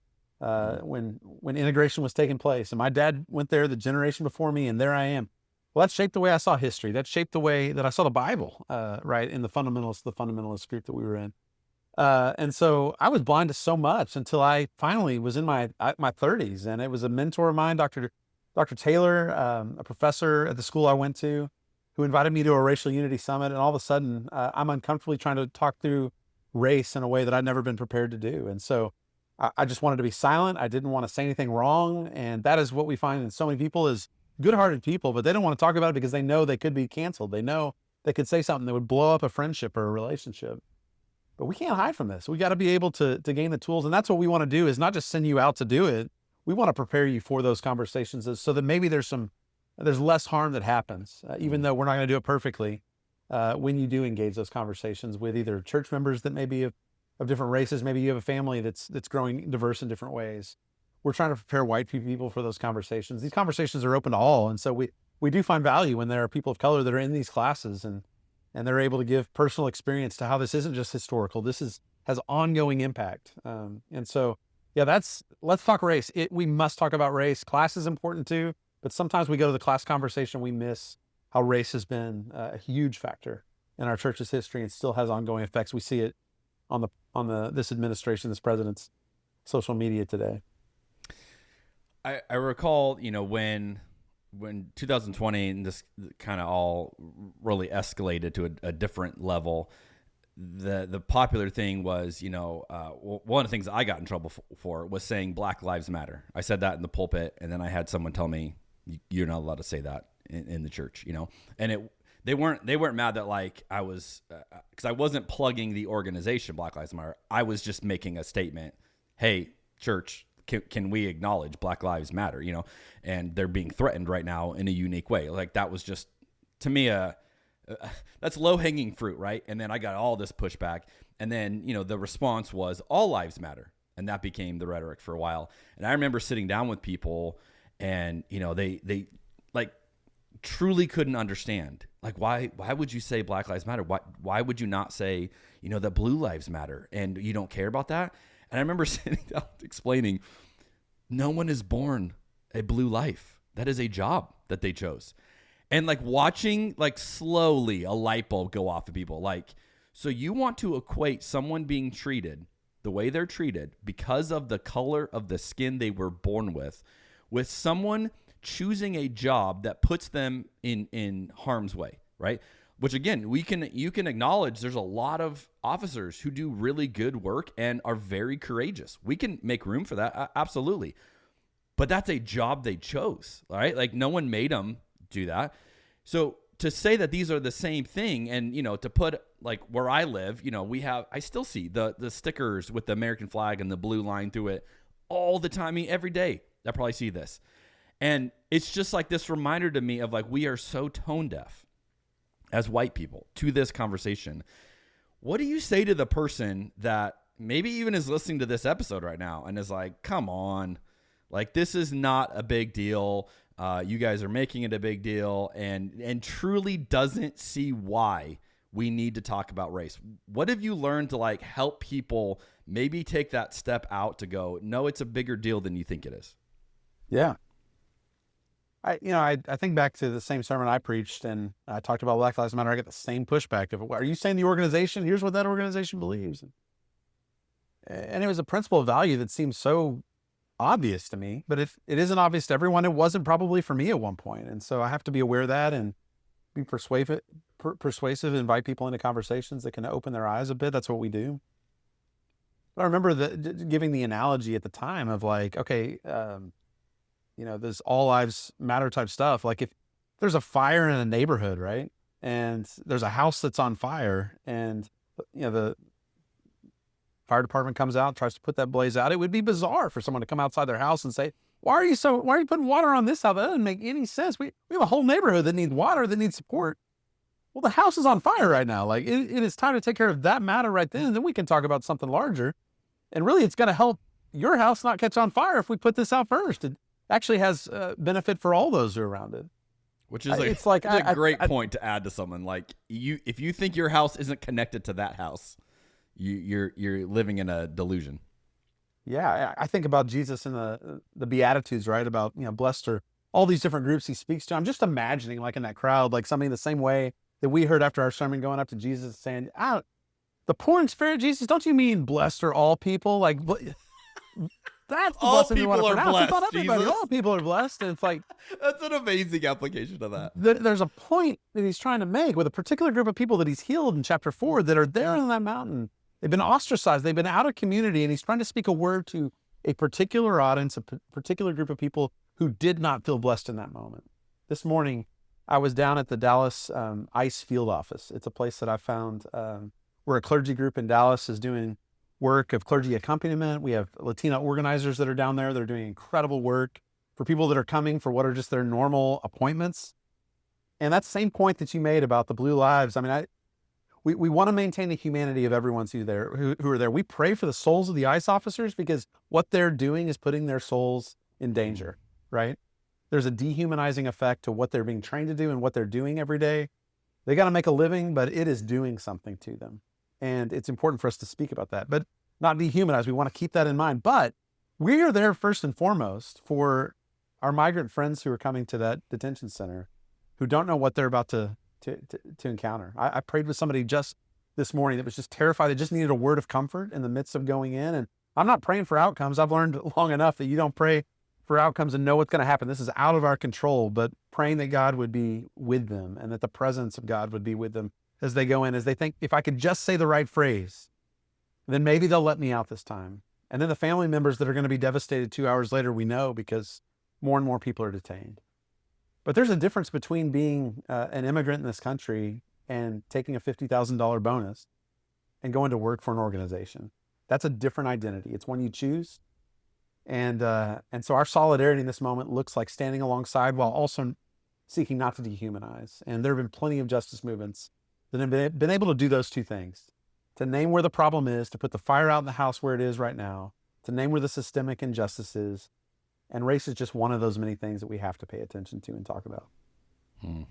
integration was taking place. And my dad went there the generation before me, and there I am. Well, that shaped the way I saw history. That shaped the way that I saw the Bible, right, in the fundamentalist group that we were in. And so I was blind to so much until I finally was in my 30s, and it was a mentor of mine, Dr. Taylor, a professor at the school I went to, who invited me to a racial unity summit. And all of a sudden, I'm uncomfortably trying to talk through race in a way that I'd never been prepared to do. And so I just wanted to be silent. I didn't want to say anything wrong. And that is what we find in so many people, is good-hearted people, but they don't want to talk about it because they know they could be canceled. They know they could say something that would blow up a friendship or a relationship. But we can't hide from this. We got to be able to gain the tools. And that's what we want to do, is not just send you out to do it. We want to prepare you for those conversations so that maybe there's less harm that happens, even though we're not going to do it perfectly, when you do engage those conversations with either church members that may be of different races. Maybe you have a family that's growing diverse in different ways. We're trying to prepare white people for those conversations. These conversations are open to all. And so we do find value when there are people of color that are in these classes and they're able to give personal experience to how this isn't just historical. This has ongoing impact. And so, yeah, let's talk race. We must talk about race. Class is important too, but sometimes we go to the class conversation, we miss how race has been a huge factor in our church's history and still has ongoing effects. We see it on this administration, this president's social media today. I recall, when 2020 and this kind of all really escalated to a different level, the popular thing was, one of the things I got in trouble for was saying Black Lives Matter. I said that in the pulpit, and then I had someone tell me, you're not allowed to say that in the church, and they weren't mad that I was, because I wasn't plugging the organization Black Lives Matter. I was just making a statement. Hey, church, can we acknowledge Black Lives Matter, and they're being threatened right now in a unique way. That was just, to me, that's low-hanging fruit, right? And then I got all this pushback, and then the response was all lives matter, and that became the rhetoric for a while. And I remember sitting down with people, and they truly couldn't understand. Like, why would you say Black Lives Matter? Why would you not say, that Blue Lives Matter, and you don't care about that? And I remember sitting down explaining, no one is born a blue life. That is a job that they chose. And like watching like slowly a light bulb go off of people. Like, so you want to equate someone being treated the way they're treated because of the color of the skin they were born with someone choosing a job that puts them in harm's way, right? Which again, you can acknowledge there's a lot of officers who do really good work and are very courageous. We can make room for that, absolutely. But that's a job they chose, right? Like no one made them do that. So to say that these are the same thing, and to put like where I live, I still see the stickers with the American flag and the blue line through it all the time. I mean, every day I probably see this. And it's just like this reminder to me of like, we are so tone deaf as white people to this conversation. What do you say to the person that maybe even is listening to this episode right now and is like, come on, like this is not a big deal. You guys are making it a big deal and truly doesn't see why we need to talk about race. What have you learned to like help people maybe take that step out to go, no, it's a bigger deal than you think it is? Yeah. I think back to the same sermon I preached, and I talked about Black Lives Matter. I get the same pushback of, are you saying the organization, here's what that organization believes? And it was a principle of value that seems so obvious to me, but if it isn't obvious to everyone, it wasn't probably for me at one point. And so I have to be aware of that and be persuasive, invite people into conversations that can open their eyes a bit. That's what we do. But I remember giving the analogy at the time of like, okay, this all lives matter type stuff. Like if there's a fire in a neighborhood, right? And there's a house that's on fire and, the fire department comes out, tries to put that blaze out. It would be bizarre for someone to come outside their house and say, why are you putting water on this house? That doesn't make any sense. We have a whole neighborhood that needs water, that needs support. Well, the house is on fire right now. Like it is time to take care of that matter right then. And then we can talk about something larger. And really it's going to help your house not catch on fire if we put this out first. It actually has benefit for all those who are around it. Which is a great point to add to someone. Like if you think your house isn't connected to that house, you're living in a delusion. Yeah, I think about Jesus in the Beatitudes, right? About blessed are all these different groups he speaks to. I'm just imagining like in that crowd, like something the same way that we heard after our sermon going up to Jesus saying, the poor in spirit, Jesus, don't you mean blessed are all people? Like that's the blessing we want to pronounce. I thought everybody, all people are blessed. And it's like that's an amazing application of that. There's a point that he's trying to make with a particular group of people that he's healed in chapter 4 that are there on that mountain. They've been ostracized. They've been out of community, and he's trying to speak a word to a particular audience, a particular group of people who did not feel blessed in that moment. This morning, I was down at the Dallas ICE field office. It's a place that I found where a clergy group in Dallas is doing work of clergy accompaniment. We have Latino organizers that are down there. They're doing incredible work for people that are coming for what are just their normal appointments. And that same point that you made about the blue lives, I mean, we want to maintain the humanity of everyone who are there. We pray for the souls of the ICE officers because what they're doing is putting their souls in danger, right? There's a dehumanizing effect to what they're being trained to do and what they're doing every day. They got to make a living, but it is doing something to them. And it's important for us to speak about that, but not dehumanize. We want to keep that in mind. But we are there first and foremost for our migrant friends who are coming to that detention center who don't know what they're about to encounter. I prayed with somebody just this morning that was just terrified. They just needed a word of comfort in the midst of going in. And I'm not praying for outcomes. I've learned long enough that you don't pray for outcomes and know what's going to happen. This is out of our control, but praying that God would be with them and that the presence of God would be with them as they go in, as they think, if I could just say the right phrase, then maybe they'll let me out this time. And then the family members that are going to be devastated 2 hours later, we know because more and more people are detained. But there's a difference between being an immigrant in this country and taking a $50,000 bonus and going to work for an organization. That's a different identity. It's one you choose. And so our solidarity in this moment looks like standing alongside while also seeking not to dehumanize. And there have been plenty of justice movements that have been able to do those two things, to name where the problem is, to put the fire out in the house where it is right now, to name where the systemic injustice is. And race is just one of those many things that we have to pay attention to and talk about.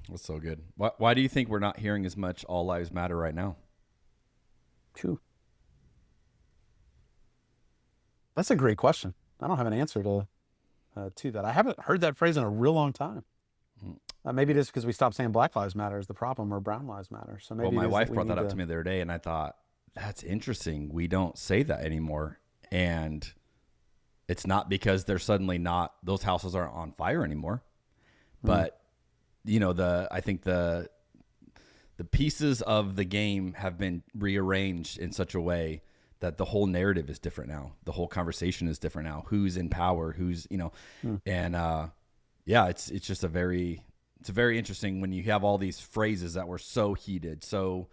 That's so good. Why do you think we're not hearing as much all lives matter right now? That's a great question. I don't have an answer to that. I haven't heard that phrase in a real long time. Maybe it is because we stopped saying Black Lives Matter is the problem or Brown Lives Matter. So maybe my wife brought that up to me the other day, and I thought, that's interesting. We don't say that anymore. And it's not because they're suddenly not, those houses aren't on fire anymore. But, you know, I think the pieces of the game have been rearranged in such a way that the whole narrative is different now. The whole conversation is different now. Who's in power? Who's, you know, and yeah, it's just very interesting when you have all these phrases that were so heated, so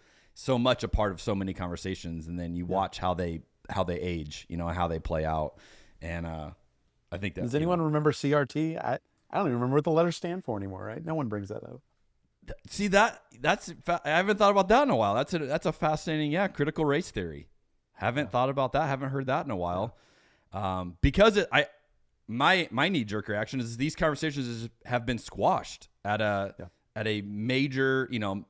much a part of so many conversations, and then you watch how they age, you know, how they play out. And I think that. Does anyone remember CRT? I don't even remember what the letters stand for anymore, right? No one brings that up. See, that's I haven't thought about that in a while. That's a fascinating, critical race theory. Haven't thought about that. Haven't heard that in a while. Because my knee-jerk reaction is these conversations have been squashed at a major, you know,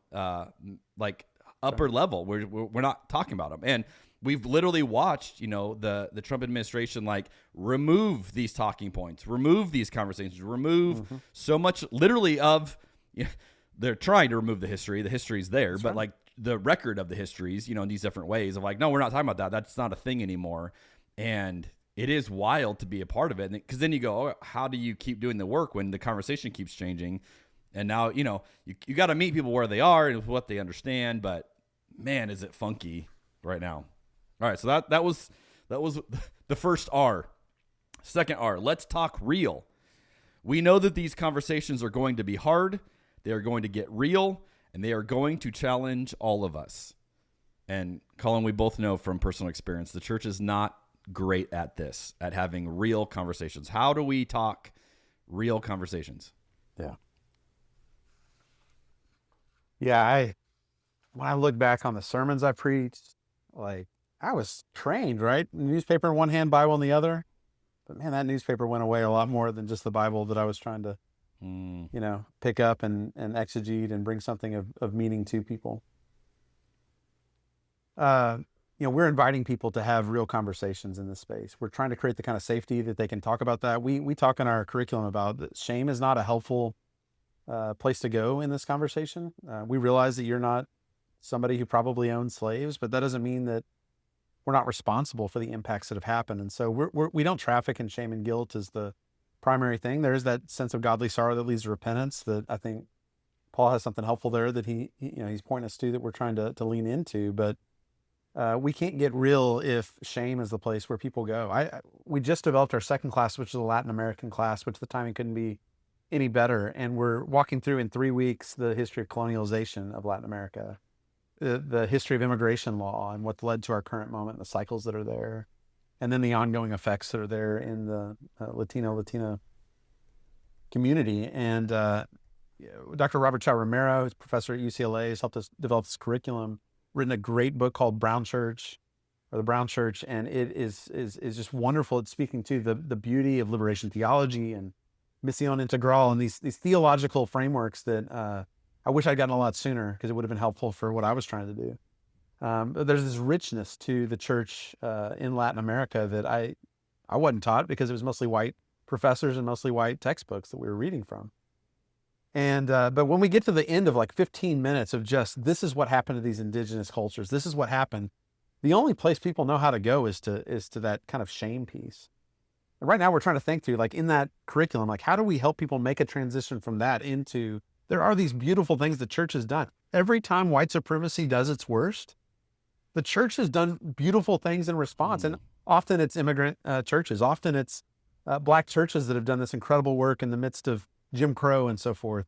like upper level. We're not talking about them. And we've literally watched, you know, the Trump administration like remove these talking points, remove these conversations, remove so much literally of, you know, they're trying to remove the history. The history's there, but like the record of the histories, you know, in these different ways of like, no, we're not talking about that. That's not a thing anymore. And it is wild to be a part of it. Because then you go, oh, how do you keep doing the work when the conversation keeps changing? And now, you know, you got to meet people where they are and what they understand. But man, is it funky right now. All right. So that was the first R. Second R, let's talk real. We know that these conversations are going to be hard. They are going to get real, and they are going to challenge all of us. And Collin, we both know from personal experience, the church is not great at this, at having real conversations. How do we talk real conversations? Yeah, when I look back on the sermons I preached, like I was trained, right? Newspaper in one hand, Bible in the other. But man, that newspaper went away a lot more than just the Bible that I was trying to, you know, pick up and exegete and bring something of meaning to people. You know, we're inviting people to have real conversations in this space. We're trying to create the kind of safety that they can talk about that. We talk in our curriculum about that shame is not a helpful place to go in this conversation. We realize that you're not somebody who probably owned slaves, but that doesn't mean that we're not responsible for the impacts that have happened. And so we don't traffic in shame and guilt as the primary thing. There is that sense of godly sorrow that leads to repentance that I think Paul has something helpful there that he's pointing us to that we're trying to lean into. But we can't get real if shame is the place where people go. We just developed our second class, which is a Latin American class, which the timing couldn't be any better. And we're walking through in 3 weeks the history of colonialization of Latin America, the history of immigration law and what led to our current moment, the cycles that are there, and then the ongoing effects that are there in the Latina community. And Dr. Robert Chow Romero, who's a professor at UCLA, has helped us develop this curriculum, written a great book called Brown Church, or The Brown Church, and it is just wonderful. It's speaking to the beauty of liberation theology and Mission Integral and these theological frameworks that I wish I'd gotten a lot sooner because it would have been helpful for what I was trying to do. But there's this richness to the church in Latin America that I wasn't taught because it was mostly white professors and mostly white textbooks that we were reading from. And but when we get to the end of like 15 minutes of just this is what happened to these indigenous cultures, this is what happened, the only place people know how to go is to that kind of shame piece. And right now we're trying to think through, like in that curriculum, like how do we help people make a transition from that into, there are these beautiful things the church has done. Every time white supremacy does its worst, the church has done beautiful things in response. And often it's immigrant churches. Often it's Black churches that have done this incredible work in the midst of Jim Crow and so forth.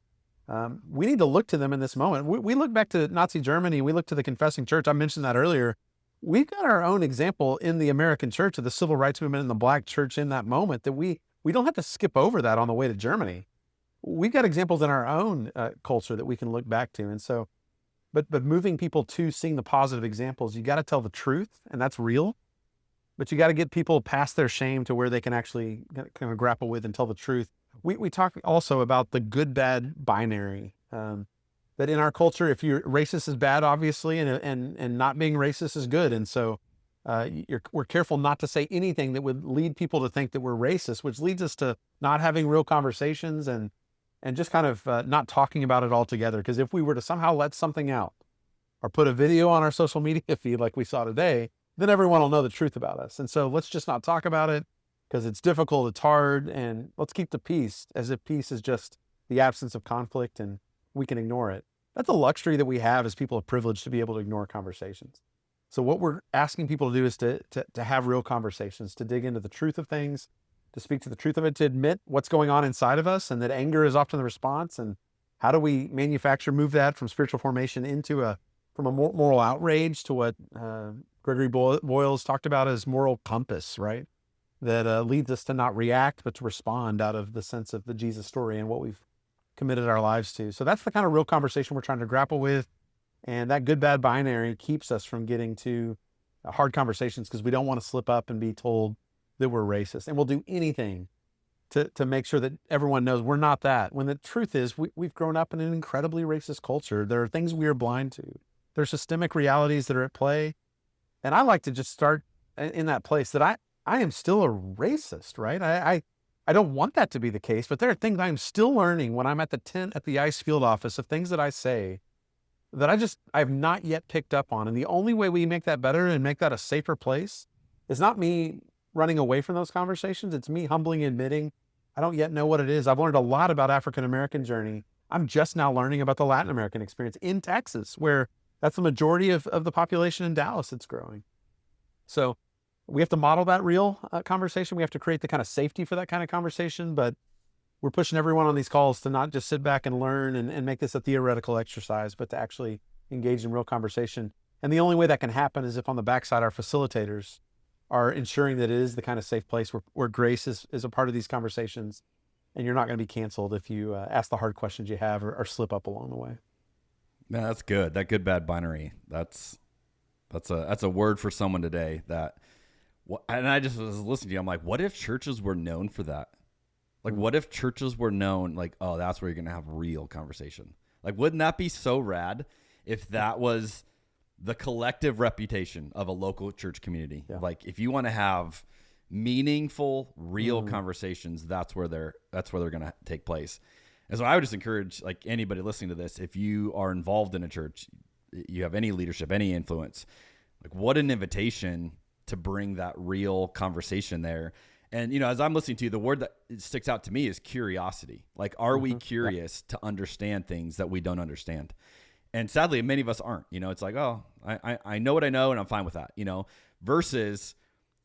We need to look to them in this moment. We look back to Nazi Germany. We look to the confessing church. I mentioned that earlier. We've got our own example in the American church of the civil rights movement and the Black church in that moment that we don't have to skip over that on the way to Germany. We've got examples in our own culture that we can look back to. And so, but moving people to seeing the positive examples, you got to tell the truth, and that's real. But you got to get people past their shame to where they can actually kind of grapple with and tell the truth we talk also about the good bad binary. That in our culture, if you're racist is bad, obviously, and not being racist is good. And so we're careful not to say anything that would lead people to think that we're racist, which leads us to not having real conversations and just kind of not talking about it altogether. Because if we were to somehow let something out or put a video on our social media feed like we saw today, then everyone will know the truth about us. And so let's just not talk about it because it's difficult, it's hard, and let's keep the peace as if peace is just the absence of conflict and we can ignore it. That's a luxury that we have as people of privilege to be able to ignore conversations. So what we're asking people to do is to have real conversations, to dig into the truth of things, to speak to the truth of it, to admit what's going on inside of us and that anger is often the response. And how do we move that from spiritual formation into from a moral outrage to what Gregory Boyles talked about as moral compass, right? That leads us to not react, but to respond out of the sense of the Jesus story and what we've committed our lives to. So that's the kind of real conversation we're trying to grapple with. And that good, bad binary keeps us from getting to hard conversations because we don't want to slip up and be told that we're racist. And we'll do anything to make sure that everyone knows we're not that. When the truth is, we've grown up in an incredibly racist culture. There are things we are blind to. There's systemic realities that are at play. And I like to just start in that place that I am still a racist, right? I don't want that to be the case, but there are things I'm still learning when I'm at the tent at the ice field office of things that I say that I've not yet picked up on. And the only way we make that better and make that a safer place is not me running away from those conversations. It's me humbly admitting I don't yet know what it is. I've learned a lot about African-American journey. I'm just now learning about the Latin American experience in Texas, where that's the majority of the population in Dallas that's growing. So we have to model that real conversation. We have to create the kind of safety for that kind of conversation, but we're pushing everyone on these calls to not just sit back and learn and make this a theoretical exercise, but to actually engage in real conversation. And the only way that can happen is if on the backside, our facilitators are ensuring that it is the kind of safe place where grace is a part of these conversations, and you're not going to be canceled if you ask the hard questions you have or slip up along the way. Man, that's good. That good bad binary. That's a word for someone today. And I just was listening to you. I'm like, what if churches were known for that? Like, what if churches were known like, oh, that's where you're going to have real conversation? Like, wouldn't that be so rad if that was the collective reputation of a local church community? Yeah. Like, if you want to have meaningful, real conversations, that's where they're going to take place. And so I would just encourage like anybody listening to this, if you are involved in a church, you have any leadership, any influence, like what an invitation to bring that real conversation there. And, as I'm listening to you, the word that sticks out to me is curiosity. Like, are we curious to understand things that we don't understand? And sadly, many of us aren't. It's like, oh, I know what I know and I'm fine with that, versus,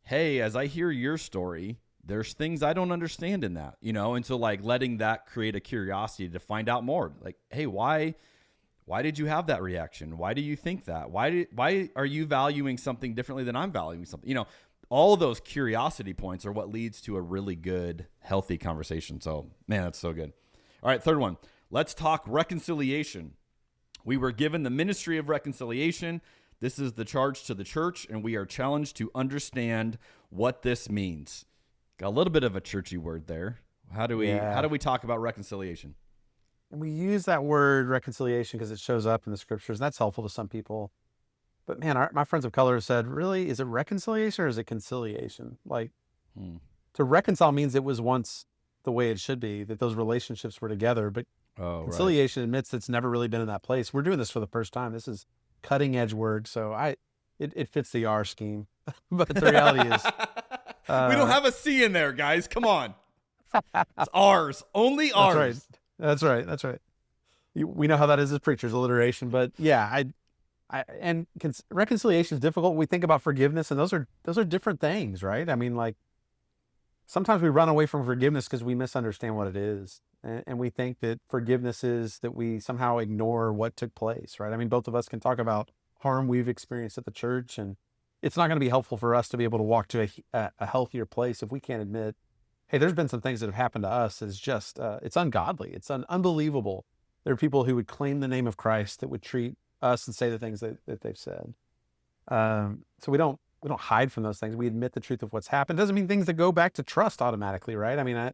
hey, as I hear your story, there's things I don't understand in that, and so like letting that create a curiosity to find out more. Like, hey, why did you have that reaction? Why do you think that? Why are you valuing something differently than I'm valuing something? All of those curiosity points are what leads to a really good, healthy conversation. So, man, that's so good. All right, third one. Let's talk reconciliation. We were given the ministry of reconciliation. This is the charge to the church, and we are challenged to understand what this means. Got a little bit of a churchy word there. How do we talk about reconciliation? And we use that word reconciliation because it shows up in the scriptures. And that's helpful to some people. But man, my friends of color have said, really, is it reconciliation or is it conciliation? Like, to reconcile means it was once the way it should be, that those relationships were together. But conciliation admits it's never really been in that place. We're doing this for the first time. This is cutting edge word. So it fits the R scheme. But the reality is... we don't have a C in there, guys. Come on. It's R's. Only R's. That's right. We know how that is as preachers, alliteration. But yeah, reconciliation is difficult. We think about forgiveness, and those are different things, right? I mean, like, sometimes we run away from forgiveness because we misunderstand what it is. And we think that forgiveness is that we somehow ignore what took place, right? I mean, both of us can talk about harm we've experienced at the church, and it's not going to be helpful for us to be able to walk to a healthier place if we can't admit, hey, there's been some things that have happened to us. It's just, it's ungodly. It's unbelievable. There are people who would claim the name of Christ that would treat us and say the things that they've said. So we don't hide from those things. We admit the truth of what's happened. Doesn't mean things that go back to trust automatically, right? I mean,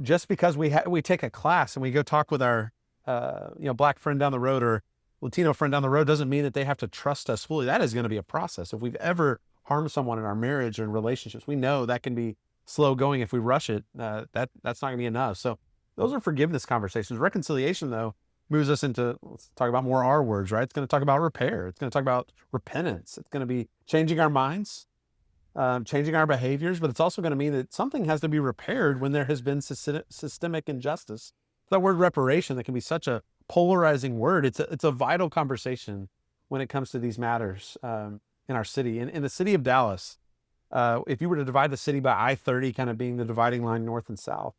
just because we take a class and we go talk with our Black friend down the road or Latino friend down the road doesn't mean that they have to trust us fully. That is going to be a process. If we've ever harmed someone in our marriage or in relationships, we know that can be slow going. If we rush it, that's not going to be enough. So those are forgiveness conversations. Reconciliation, though, moves us into, let's talk about more R words, right? It's going to talk about repair. It's going to talk about repentance. It's going to be changing our minds, changing our behaviors, but it's also going to mean that something has to be repaired when there has been systemic injustice. That word reparation, that can be such a polarizing word. It's a vital conversation when it comes to these matters in our city. In the city of Dallas, if you were to divide the city by I-30 kind of being the dividing line north and south,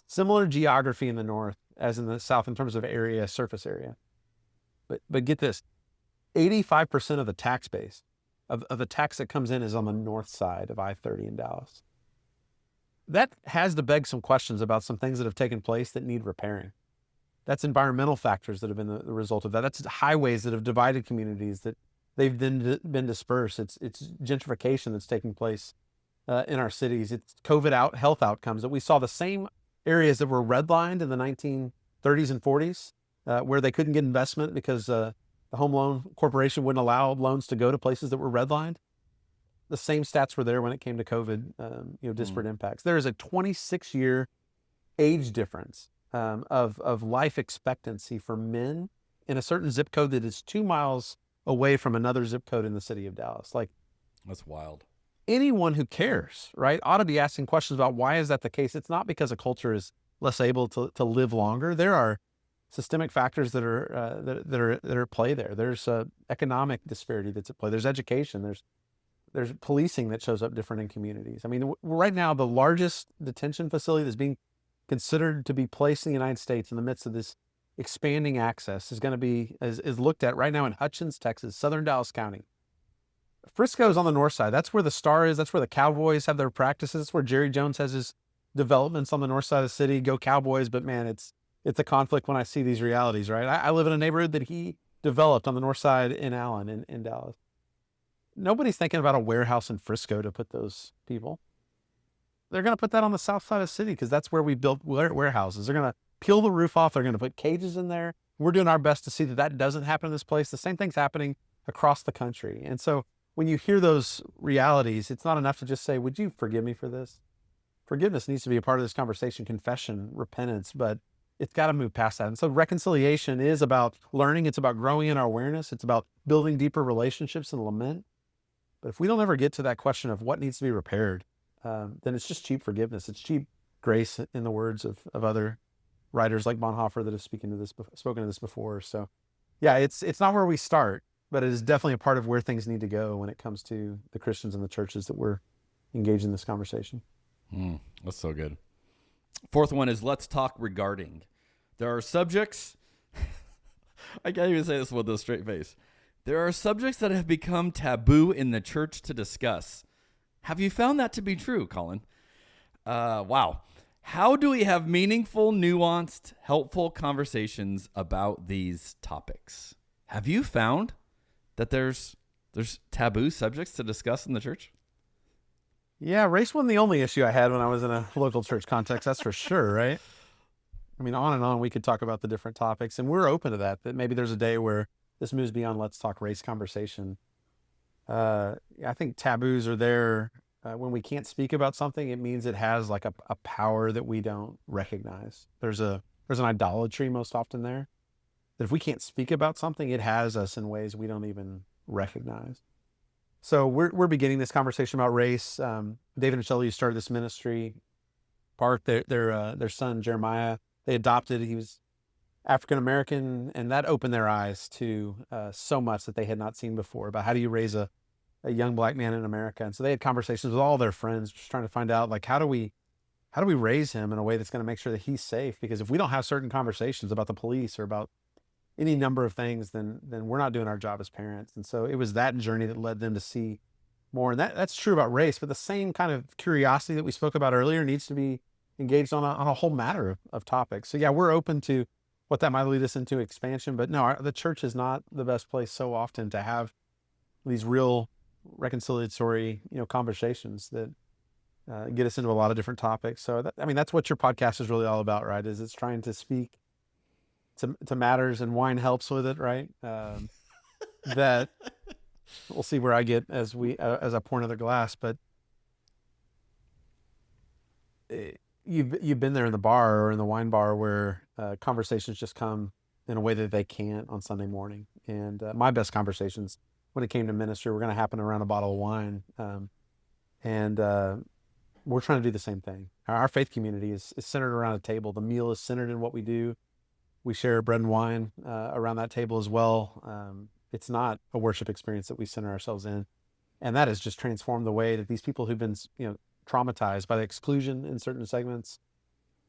similar geography in the north as in the south in terms of area, surface area. But get this, 85% of the tax base, of the tax that comes in is on the north side of I-30 in Dallas. That has to beg some questions about some things that have taken place that need repairing. That's environmental factors that have been the result of that. That's highways that have divided communities, that they've been dispersed. It's gentrification that's taking place in our cities. It's COVID health outcomes that we saw the same areas that were redlined in the 1930s and 40s, where they couldn't get investment because the home loan corporation wouldn't allow loans to go to places that were redlined. The same stats were there when it came to COVID, disparate impacts. There is a 26-year age difference of life expectancy for men in a certain zip code that is 2 miles away from another zip code in the city of Dallas. Like, that's wild. Anyone who cares, right, ought to be asking questions about why is that the case. It's not because a culture is less able to live longer. There are systemic factors that are at play there. There's economic disparity that's at play. There's education. There's policing that shows up different in communities. I mean, right now, the largest detention facility that's being considered to be placed in the United States in the midst of this expanding access is going to be is looked at right now in Hutchins, Texas, southern Dallas County. Frisco is on the north side. That's where the Star is. That's where the Cowboys have their practices. That's where Jerry Jones has his developments on the north side of the city. Go Cowboys! But man, it's a conflict when I see these realities, right? I live in a neighborhood that he developed on the north side in Allen, in Dallas. Nobody's thinking about a warehouse in Frisco to put those people. They're going to put that on the south side of the city because that's where we built warehouses. They're going to peel the roof off. They're going to put cages in there. We're doing our best to see that doesn't happen in this place. The same thing's happening across the country. And so when you hear those realities, it's not enough to just say, would you forgive me for this? Forgiveness needs to be a part of this conversation, confession, repentance, but it's got to move past that. And so reconciliation is about learning. It's about growing in our awareness. It's about building deeper relationships and lament. But if we don't ever get to that question of what needs to be repaired, then it's just cheap forgiveness. It's cheap grace, in the words of other writers like Bonhoeffer that have spoken to this before. So yeah, it's not where we start, but it is definitely a part of where things need to go when it comes to the Christians and the churches that we're engaged in this conversation. That's so good. Fourth one is let's talk regarding. There are subjects, I can't even say this with a straight face. There are subjects that have become taboo in the church to discuss. Have you found that to be true, Collin? Wow. How do we have meaningful, nuanced, helpful conversations about these topics? Have you found that there's taboo subjects to discuss in the church? Yeah, race wasn't the only issue I had when I was in a local church context, that's for sure, right? I mean, on and on we could talk about the different topics, and we're open to that maybe there's a day where this moves beyond let's talk race conversation. I think taboos are there when we can't speak about something. It means it has like a power that we don't recognize. There's an idolatry most often there, that if we can't speak about something, it has us in ways we don't even recognize. So we're beginning this conversation about race. David and Shelley started this ministry. Park, their son Jeremiah, they adopted. He was African American, and that opened their eyes to so much that they had not seen before about how do you raise a young black man in America. And so they had conversations with all their friends, just trying to find out, like, how do we raise him in a way that's going to make sure that he's safe? Because if we don't have certain conversations about the police or about any number of things, then we're not doing our job as parents. And so it was that journey that led them to see more. And that's true about race, but the same kind of curiosity that we spoke about earlier needs to be engaged on a whole matter of topics. So yeah, we're open to what that might lead us into expansion, but no, the church is not the best place so often to have these real reconciliatory, conversations that get us into a lot of different topics. So that's what your podcast is really all about, right? Is it's trying to speak to matters, and wine helps with it, right? That we'll see where I get as I pour another glass, but you've been there in the bar or in the wine bar where conversations just come in a way that they can't on Sunday morning. And my best conversations when it came to ministry were going to happen around a bottle of wine. And we're trying to do the same thing. Our faith community is centered around a table. The meal is centered in what we do. We share bread and wine around that table as well. It's not a worship experience that we center ourselves in. And that has just transformed the way that these people who've been, traumatized by the exclusion in certain segments,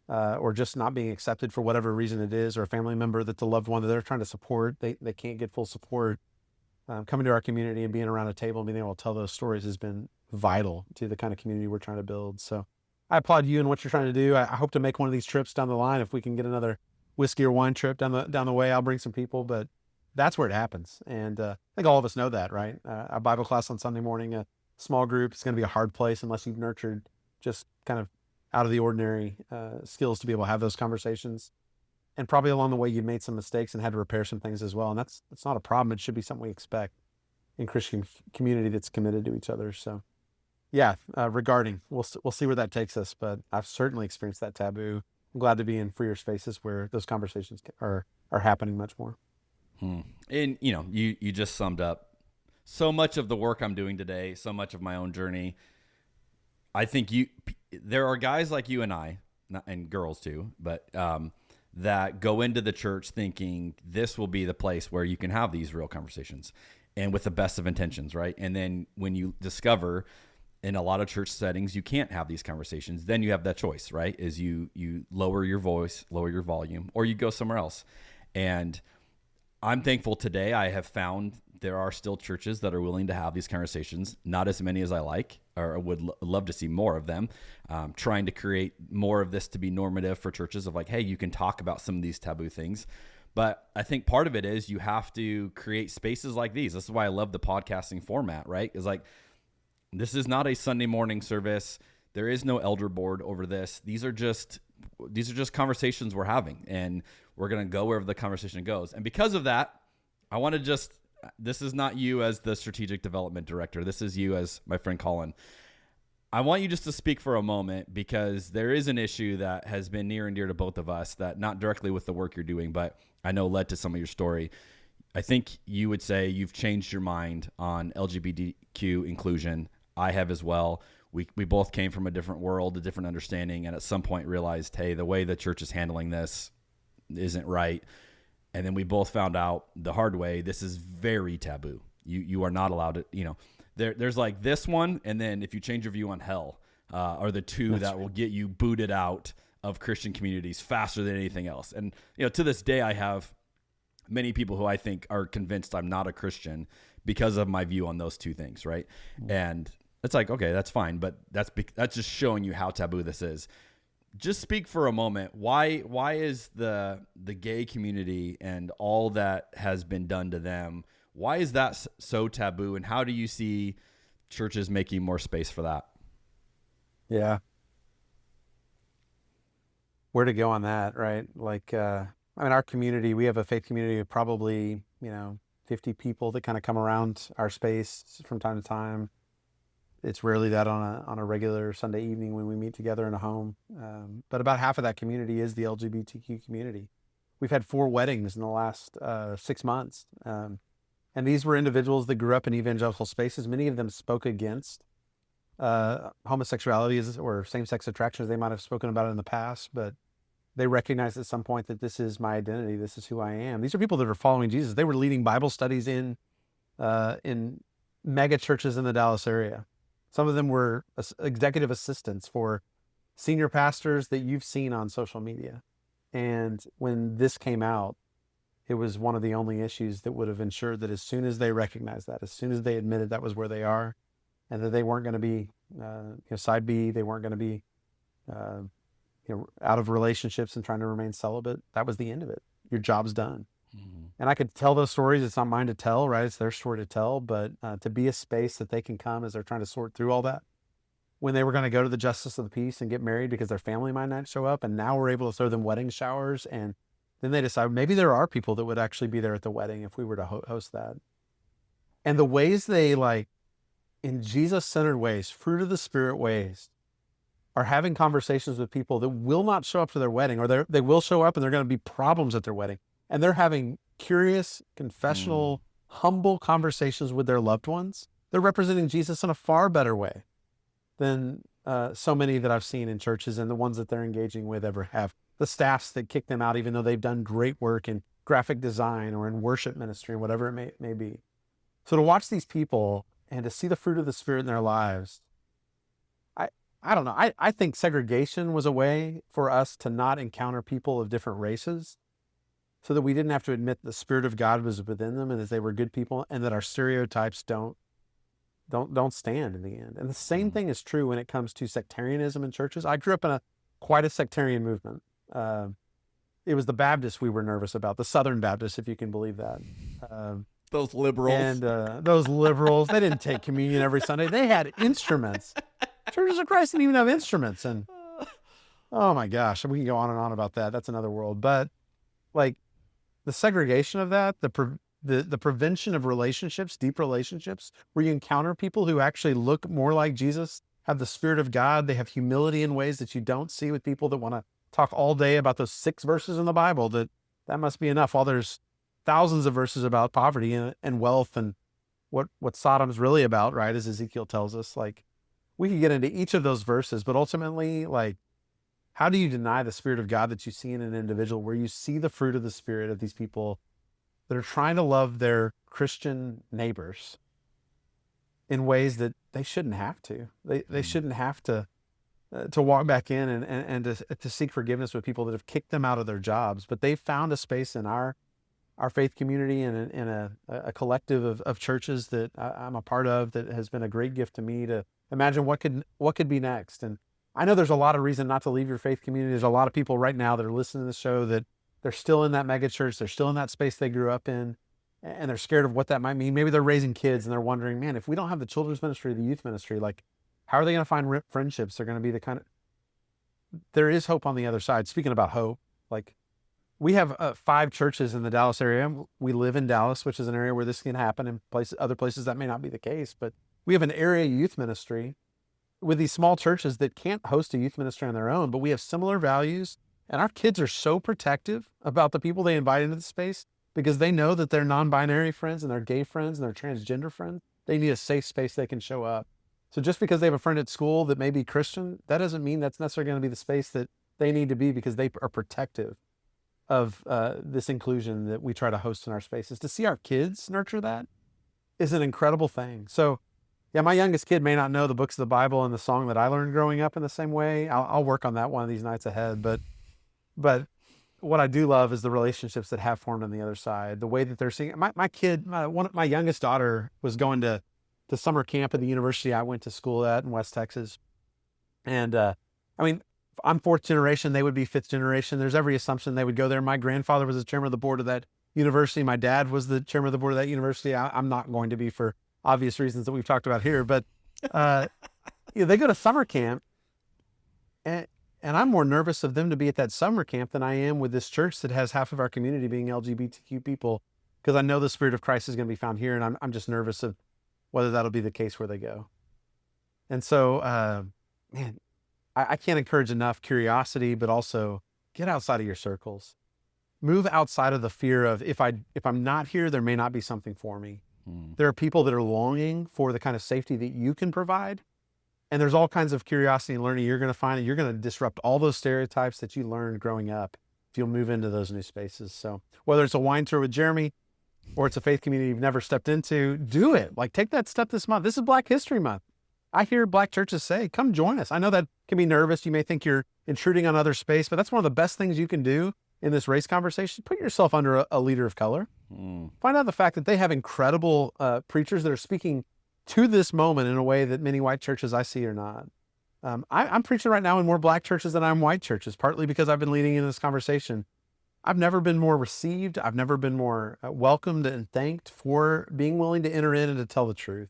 or just not being accepted for whatever reason it is, or a family member that's a loved one that they're trying to support, they can't get full support. Coming to our community and being around a table and being able to tell those stories has been vital to the kind of community we're trying to build. So I applaud you and what you're trying to do. I hope to make one of these trips down the line. If we can get another whiskey or wine trip down the way, I'll bring some people, but that's where it happens. And I think all of us know that, right? A Bible class on Sunday morning, a small group, it's going to be a hard place unless you've nurtured just kind of out of the ordinary skills to be able to have those conversations. And probably along the way, you've made some mistakes and had to repair some things as well. And that's not a problem. It should be something we expect in Christian community that's committed to each other. So yeah, regarding, we'll see where that takes us, but I've certainly experienced that taboo. I'm glad to be in freer spaces where those conversations are happening much more. And you just summed up so much of the work I'm doing today, so much of my own journey. I think there are guys like you and I, and girls too, but that go into the church thinking this will be the place where you can have these real conversations, and with the best of intentions, right? And then when you discover in a lot of church settings you can't have these conversations, then you have that choice, right? Is you lower your voice, lower your volume, or you go somewhere else. And I'm thankful today I have found there are still churches that are willing to have these conversations, not as many as I like, or would love to see more of them, trying to create more of this to be normative for churches of like, hey, you can talk about some of these taboo things. But I think part of it is you have to create spaces like these. This is why I love the podcasting format, right? It's like, this is not a Sunday morning service. There is no elder board over this. These are just conversations we're having, and we're going to go wherever the conversation goes. And because of that, I want to this is not you as the strategic development director. This is you as my friend Collin. I want you just to speak for a moment, because there is an issue that has been near and dear to both of us, that not directly with the work you're doing, but I know led to some of your story. I think you would say you've changed your mind on LGBTQ inclusion. I have as well. We both came from a different world, a different understanding, and at some point realized, hey, the way the church is handling this isn't right. And then we both found out the hard way, this is very taboo. You are not allowed to, there's like this one, and then if you change your view on hell, are the two that will get you booted out of Christian communities faster than anything else. And, to this day, I have many people who I think are convinced I'm not a Christian because of my view on those two things, right? And it's like, okay, that's fine, but that's just showing you how taboo this is. Just speak for a moment. Why is the gay community and all that has been done to them, why is that so taboo, and how do you see churches making more space for that? Yeah. Where to go on that, right? Like, our community, we have a faith community of probably, 50 people that kind of come around our space from time to time. It's rarely that on a regular Sunday evening when we meet together in a home. But about half of that community is the LGBTQ community. We've had 4 weddings in the last 6 months. And these were individuals that grew up in evangelical spaces. Many of them spoke against homosexuality or same-sex attraction as they might have spoken about it in the past, but they recognized at some point that this is my identity, this is who I am. These are people that are following Jesus. They were leading Bible studies in mega churches in the Dallas area. Some of them were executive assistants for senior pastors that you've seen on social media. And when this came out, it was one of the only issues that would have ensured that as soon as they recognized that, as soon as they admitted that was where they are, and that they weren't going to be side B, they weren't going to be out of relationships and trying to remain celibate, that was the end of it. Your job's done. Mm-hmm. And I could tell those stories. It's not mine to tell, right? It's their story to tell. But to be a space that they can come as they're trying to sort through all that when they were going to go to the justice of the peace and get married because their family might not show up. And now we're able to throw them wedding showers. And then they decide maybe there are people that would actually be there at the wedding if we were to host that. And the ways they, like, in Jesus-centered ways, fruit of the Spirit ways, are having conversations with people that will not show up to their wedding, or they will show up and they're going to be problems at their wedding. And they're having curious, confessional, humble conversations with their loved ones. They're representing Jesus in a far better way than so many that I've seen in churches, and the ones that they're engaging with ever have. The staffs that kick them out, even though they've done great work in graphic design or in worship ministry, whatever it may be. So to watch these people and to see the fruit of the Spirit in their lives, I don't know. I think segregation was a way for us to not encounter people of different races, so that we didn't have to admit the Spirit of God was within them and that they were good people, and that our stereotypes don't stand in the end. And the same thing is true when it comes to sectarianism in churches. I grew up in quite a sectarian movement. It was the Baptists we were nervous about, the Southern Baptists, if you can believe that. Those liberals. And those liberals, they didn't take communion every Sunday. They had instruments. Churches of Christ didn't even have instruments. And oh my gosh, we can go on and on about that. That's another world. But like the segregation of that, the prevention of relationships, deep relationships, where you encounter people who actually look more like Jesus, have the Spirit of God, they have humility in ways that you don't see with people that want to talk all day about those 6 verses in the Bible, that must be enough, while there's thousands of verses about poverty and wealth and what Sodom's really about, right? As Ezekiel tells us, like, we could get into each of those verses, but ultimately, like, how do you deny the Spirit of God that you see in an individual, where you see the fruit of the Spirit of these people that are trying to love their Christian neighbors in ways that they shouldn't have to. They shouldn't have to walk back in and to seek forgiveness with people that have kicked them out of their jobs. But they've found a space in our faith community and in a collective of churches that I'm a part of, that has been a great gift to me to imagine what could be next. And I know there's a lot of reason not to leave your faith community. There's a lot of people right now that are listening to the show that they're still in that mega church. They're still in that space they grew up in, and they're scared of what that might mean. Maybe they're raising kids and they're wondering, man, if we don't have the children's ministry, the youth ministry, like, how are they going to find friendships? They're going to be the kind of, there is hope on the other side. Speaking about hope, like, we have 5 churches in the Dallas area. We live in Dallas, which is an area where this can happen. In other places that may not be the case, but we have an area youth ministry with these small churches that can't host a youth ministry on their own, but we have similar values. And our kids are so protective about the people they invite into the space, because they know that their non-binary friends and their gay friends and their transgender friends, they need a safe space they can show up. So just because they have a friend at school that may be Christian, that doesn't mean that's necessarily going to be the space that they need to be, because they are protective of this inclusion that we try to host in our spaces. To see our kids nurture that is an incredible thing. So yeah, my youngest kid may not know the books of the Bible and the song that I learned growing up in the same way. I'll work on that one of these nights ahead. But what I do love is the relationships that have formed on the other side. The way that they're seeing my youngest daughter was going to summer camp at the university I went to school at in West Texas. And I mean, I'm 4th generation, they would be 5th generation. There's every assumption they would go there. My grandfather was the chairman of the board of that university. My dad was the chairman of the board of that university. I'm not going to be, for obvious reasons that we've talked about here, but they go to summer camp, and I'm more nervous of them to be at that summer camp than I am with this church that has half of our community being LGBTQ people, because I know the Spirit of Christ is going to be found here, and I'm just nervous of whether that'll be the case where they go. And so, man, I can't encourage enough curiosity, but also get outside of your circles. Move outside of the fear of, if I'm not here, there may not be something for me. There are people that are longing for the kind of safety that you can provide. And there's all kinds of curiosity and learning you're going to find, and you're going to disrupt all those stereotypes that you learned growing up if you'll move into those new spaces. So whether it's a wine tour with Jeremy or it's a faith community you've never stepped into, do it. Like, take that step this month. This is Black History Month. I hear Black churches say, come join us. I know that can be nervous. You may think you're intruding on other space, but that's one of the best things you can do in this race conversation. Put yourself under a leader of color. Find out the fact that they have incredible preachers that are speaking to this moment in a way that many white churches I see are not. I'm preaching right now in more Black churches than I'm white churches, partly because I've been leading in this conversation. I've never been more received. I've never been more welcomed and thanked for being willing to enter in and to tell the truth.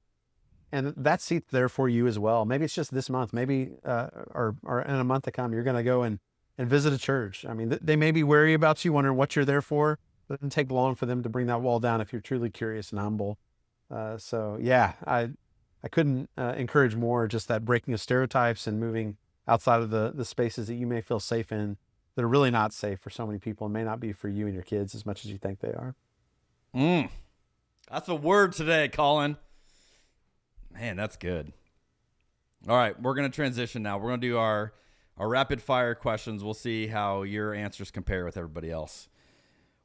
And that seat's there for you as well. Maybe it's just this month, maybe, or in a month to come, you're going to go and visit a church. I mean, they may be wary about you, wondering what you're there for, but it doesn't take long for them to bring that wall down if you're truly curious and humble. So yeah, I couldn't encourage more just that breaking of stereotypes and moving outside of the spaces that you may feel safe in that are really not safe for so many people and may not be for you and your kids as much as you think they are. That's a word today, Collin. Man, that's good. All right, we're going to transition now. We're going to do our rapid fire questions. We'll see how your answers compare with everybody else.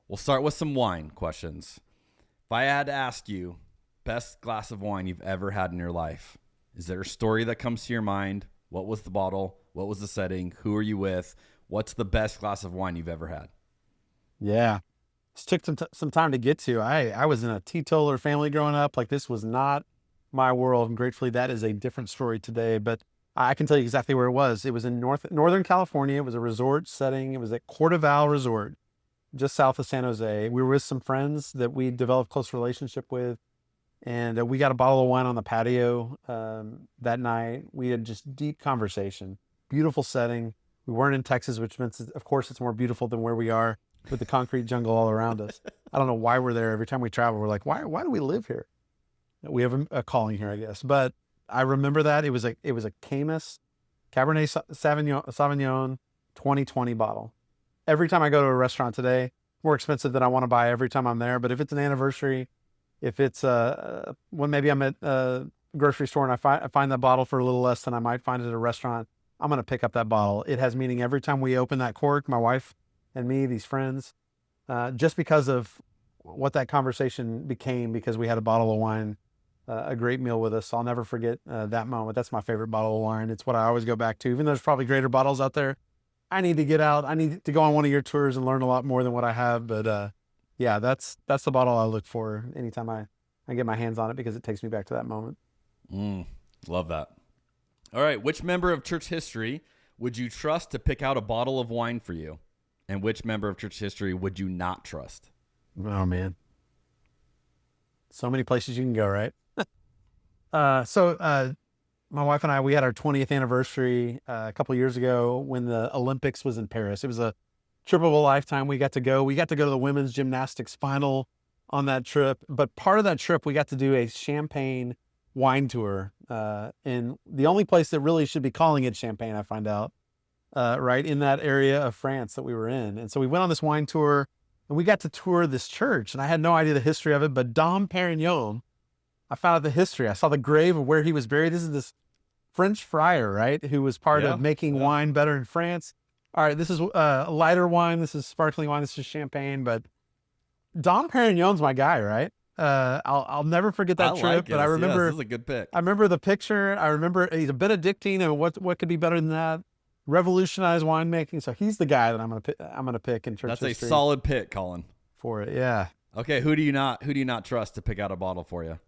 We'll start with some wine questions. If I had to ask you, best glass of wine you've ever had in your life, is there a story that comes to your mind? What was the bottle? What was the setting? Who are you with? What's the best glass of wine you've ever had? Yeah. This took some time to get to. I was in a teetotaler family growing up. Like, this was not my world. And gratefully, that is a different story today. But I can tell you exactly where it was. It was in Northern California. It was a resort setting. It was at Cordoval Resort, just south of San Jose. We were with some friends that we developed close relationship with. And we got a bottle of wine on the patio that night. We had just deep conversation, beautiful setting. We weren't in Texas, which means, of course, it's more beautiful than where we are with the concrete jungle all around us. I don't know why we're there. Every time we travel, we're like, why do we live here? We have a calling here, I guess. But I remember that it was a Camus Cabernet Sauvignon 2020 bottle. Every time I go to a restaurant today, more expensive than I want to buy every time I'm there. But if it's an anniversary, if it's when maybe I'm at a grocery store and I find that bottle for a little less than I might find it at a restaurant, I'm going to pick up that bottle. It has meaning every time we open that cork, my wife and me, these friends, just because of what that conversation became, because we had a bottle of wine, a great meal with us. I'll never forget that moment. That's my favorite bottle of wine. It's what I always go back to. Even though there's probably greater bottles out there, I need to get out. I need to go on one of your tours and learn a lot more than what I have. But yeah, that's the bottle I look for anytime I get my hands on it, because it takes me back to that moment. Love that. All right. Which member of church history would you trust to pick out a bottle of wine for you? And which member of church history would you not trust? Oh, man. So many places you can go, right? So my wife and I, we had our 20th anniversary a couple years ago when the Olympics was in Paris. It was a trip of a lifetime. We got to go to the women's gymnastics final on that trip. But part of that trip, we got to do a champagne wine tour. And the only place that really should be calling it champagne, I find out, right in that area of France that we were in. And so we went on this wine tour and we got to tour this church, and I had no idea the history of it, but Dom Perignon, I found out the history. I saw the grave of where he was buried. This is this French friar, right, who was part of making wine better in France. All right, this is lighter wine. This is sparkling wine. This is champagne. But Dom Perignon's my guy, right? I'll never forget that trip. Like but I remember this is a good pick. I remember the picture. I remember he's a Benedictine, and what could be better than that? Revolutionized winemaking. So he's the guy that I'm gonna pick in church history. That's a solid pick, Collin. For it, yeah. Okay, who do you not trust to pick out a bottle for you?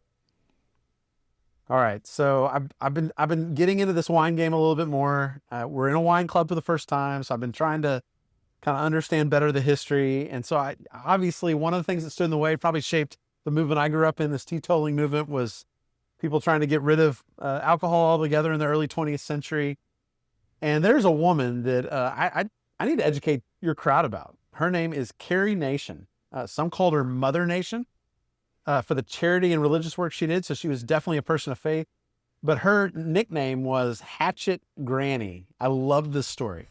All right, so I've been getting into this wine game a little bit more. We're in a wine club for the first time, so I've been trying to kind of understand better the history. And so I obviously, one of the things that stood in the way, probably shaped the movement I grew up in, this teetotaling movement, was people trying to get rid of alcohol altogether in the early 20th century. And there's a woman that I need to educate your crowd about. Her name is Carrie Nation. Some called her Mother Nation for the charity and religious work she did. So she was definitely a person of faith. But her nickname was Hatchet Granny. I love this story.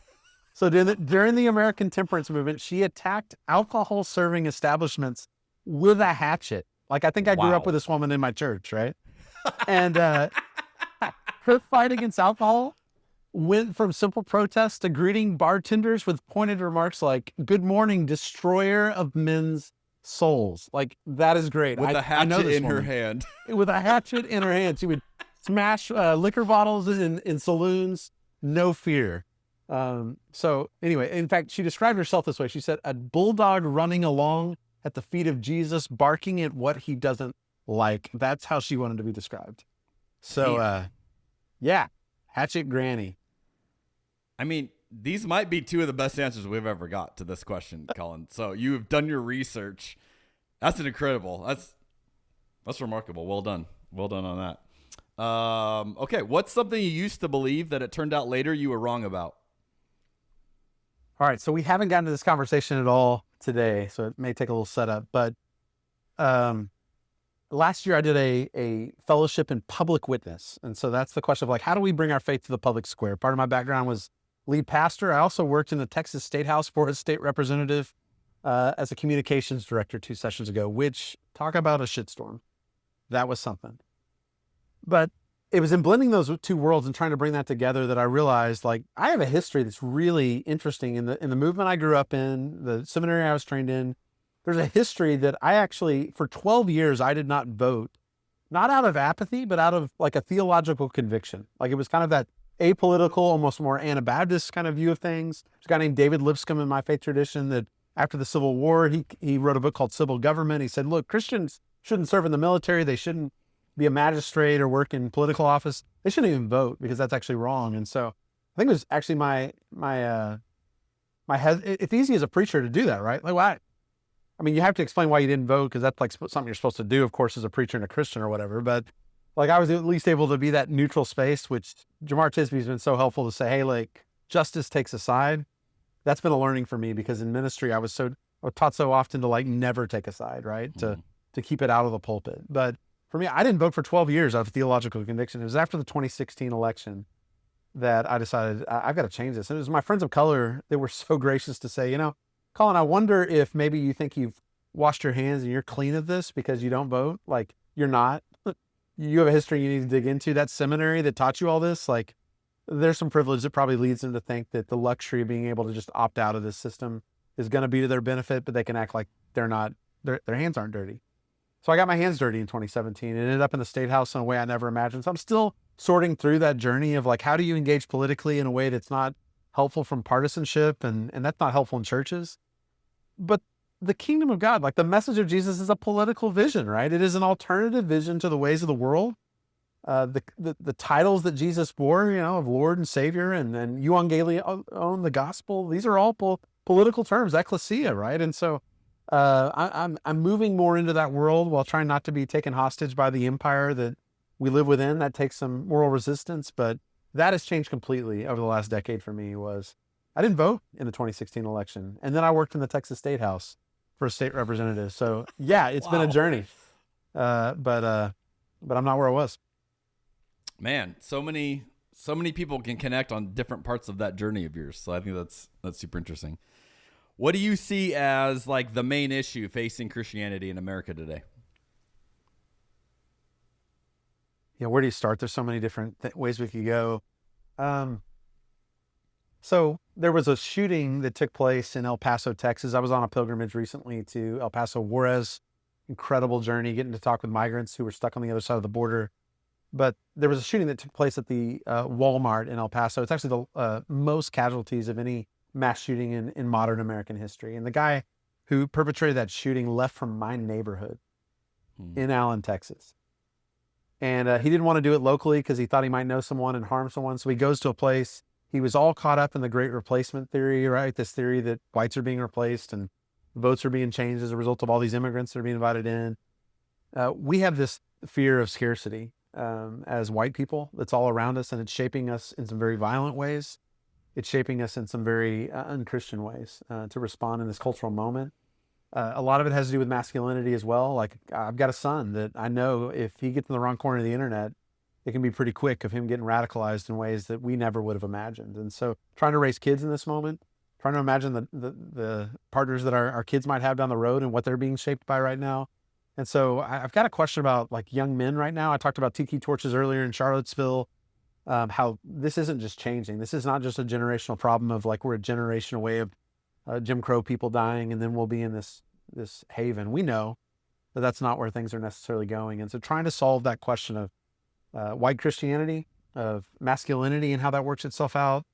So during the American temperance movement, she attacked alcohol serving establishments with a hatchet. Like, I think I grew up with this woman in my church, right? And her fight against alcohol went from simple protest to greeting bartenders with pointed remarks like, "Good morning, destroyer of men's souls." Like, that is great. With a hatchet in her hand. With a hatchet in her hand. She would smash liquor bottles in saloons, no fear. So anyway, in fact, she described herself this way. She said, "A bulldog running along at the feet of Jesus, barking at what he doesn't like." That's how she wanted to be described. So, yeah, Hatchet Granny. I mean, these might be two of the best answers we've ever got to this question, Collin. So you've done your research. That's incredible. That's remarkable. Well done. Well done on that. Okay, what's something you used to believe that it turned out later you were wrong about? All right, so we haven't gotten to this conversation at all today, so it may take a little setup. But last year I did a fellowship in public witness. And so that's the question of like, how do we bring our faith to the public square? Part of my background was lead pastor. I also worked in the Texas State House for a state representative as a communications director 2 sessions ago, which, talk about a shitstorm. That was something. But it was in blending those two worlds and trying to bring that together that I realized, like, I have a history that's really interesting in the movement I grew up in, the seminary I was trained in. There's a history that I actually, for 12 years, I did not vote, not out of apathy, but out of like a theological conviction. Like, it was kind of that apolitical, almost more Anabaptist kind of view of things. There's a guy named David Lipscomb in my faith tradition that after the Civil War, he wrote a book called Civil Government. He said, look, Christians shouldn't serve in the military. They shouldn't be a magistrate or work in political office. They shouldn't even vote because that's actually wrong. And so I think it was actually it's easy as a preacher to do that, right? Like, why? I mean, you have to explain why you didn't vote because that's like something you're supposed to do, of course, as a preacher and a Christian or whatever. But like, I was at least able to be that neutral space, which Jamar Tisby's been so helpful to say, hey, like, justice takes a side. That's been a learning for me because in ministry, I was taught so often to like never take a side, right? Mm-hmm. To keep it out of the pulpit. But for me, I didn't vote for 12 years out of theological conviction. It was after the 2016 election that I decided I've got to change this. And it was my friends of color that were so gracious to say, you know, Collin, I wonder if maybe you think you've washed your hands and you're clean of this because you don't vote. Like, you're not. You have a history you need to dig into. That seminary that taught you all this, like, there's some privilege that probably leads them to think that the luxury of being able to just opt out of this system is going to be to their benefit, but they can act like they're not, their hands aren't dirty. So I got my hands dirty in 2017 and ended up in the State House in a way I never imagined. So I'm still sorting through that journey of like, how do you engage politically in a way that's not helpful from partisanship? And that's not helpful in churches. But the kingdom of God, like the message of Jesus is a political vision, right? It is an alternative vision to the ways of the world. The titles that Jesus bore, you know, of Lord and Savior and euangelion, the gospel, these are all political terms, ecclesia, right? And so I'm moving more into that world while trying not to be taken hostage by the empire that we live within. That takes some moral resistance, but that has changed completely over the last decade for me. I didn't vote in the 2016 election, and then I worked in the Texas State House for a state representative. So yeah, it's been a journey, but I'm not where I was. Man, so many people can connect on different parts of that journey of yours. So I think that's super interesting. What do you see as like the main issue facing Christianity in America today? Yeah, where do you start? There's so many different ways we could go. So there was a shooting that took place in El Paso, Texas. I was on a pilgrimage recently to El Paso, Juarez. Incredible journey, getting to talk with migrants who were stuck on the other side of the border. But there was a shooting that took place at the Walmart in El Paso. It's actually the most casualties of any mass shooting in modern American history. And the guy who perpetrated that shooting left from my neighborhood in Allen, Texas. And he didn't want to do it locally because he thought he might know someone and harm someone. So he goes to a place. He was all caught up in the great replacement theory, right? This theory that whites are being replaced and votes are being changed as a result of all these immigrants that are being invited in. We have this fear of scarcity as white people that's all around us, and it's shaping us in some very violent ways. It's shaping us in some very unchristian ways to respond in this cultural moment. A lot of it has to do with masculinity as well. Like, I've got a son that I know if he gets in the wrong corner of the internet, it can be pretty quick of him getting radicalized in ways that we never would have imagined. And so trying to raise kids in this moment, trying to imagine the partners that our kids might have down the road and what they're being shaped by right now. And so I've got a question about like young men right now. I talked about tiki torches earlier in Charlottesville, how this isn't just changing. This is not just a generational problem of like, we're a generation away of Jim Crow people dying and then we'll be in this haven. We know that that's not where things are necessarily going. And so trying to solve that question of white Christianity, of masculinity and how that works itself out.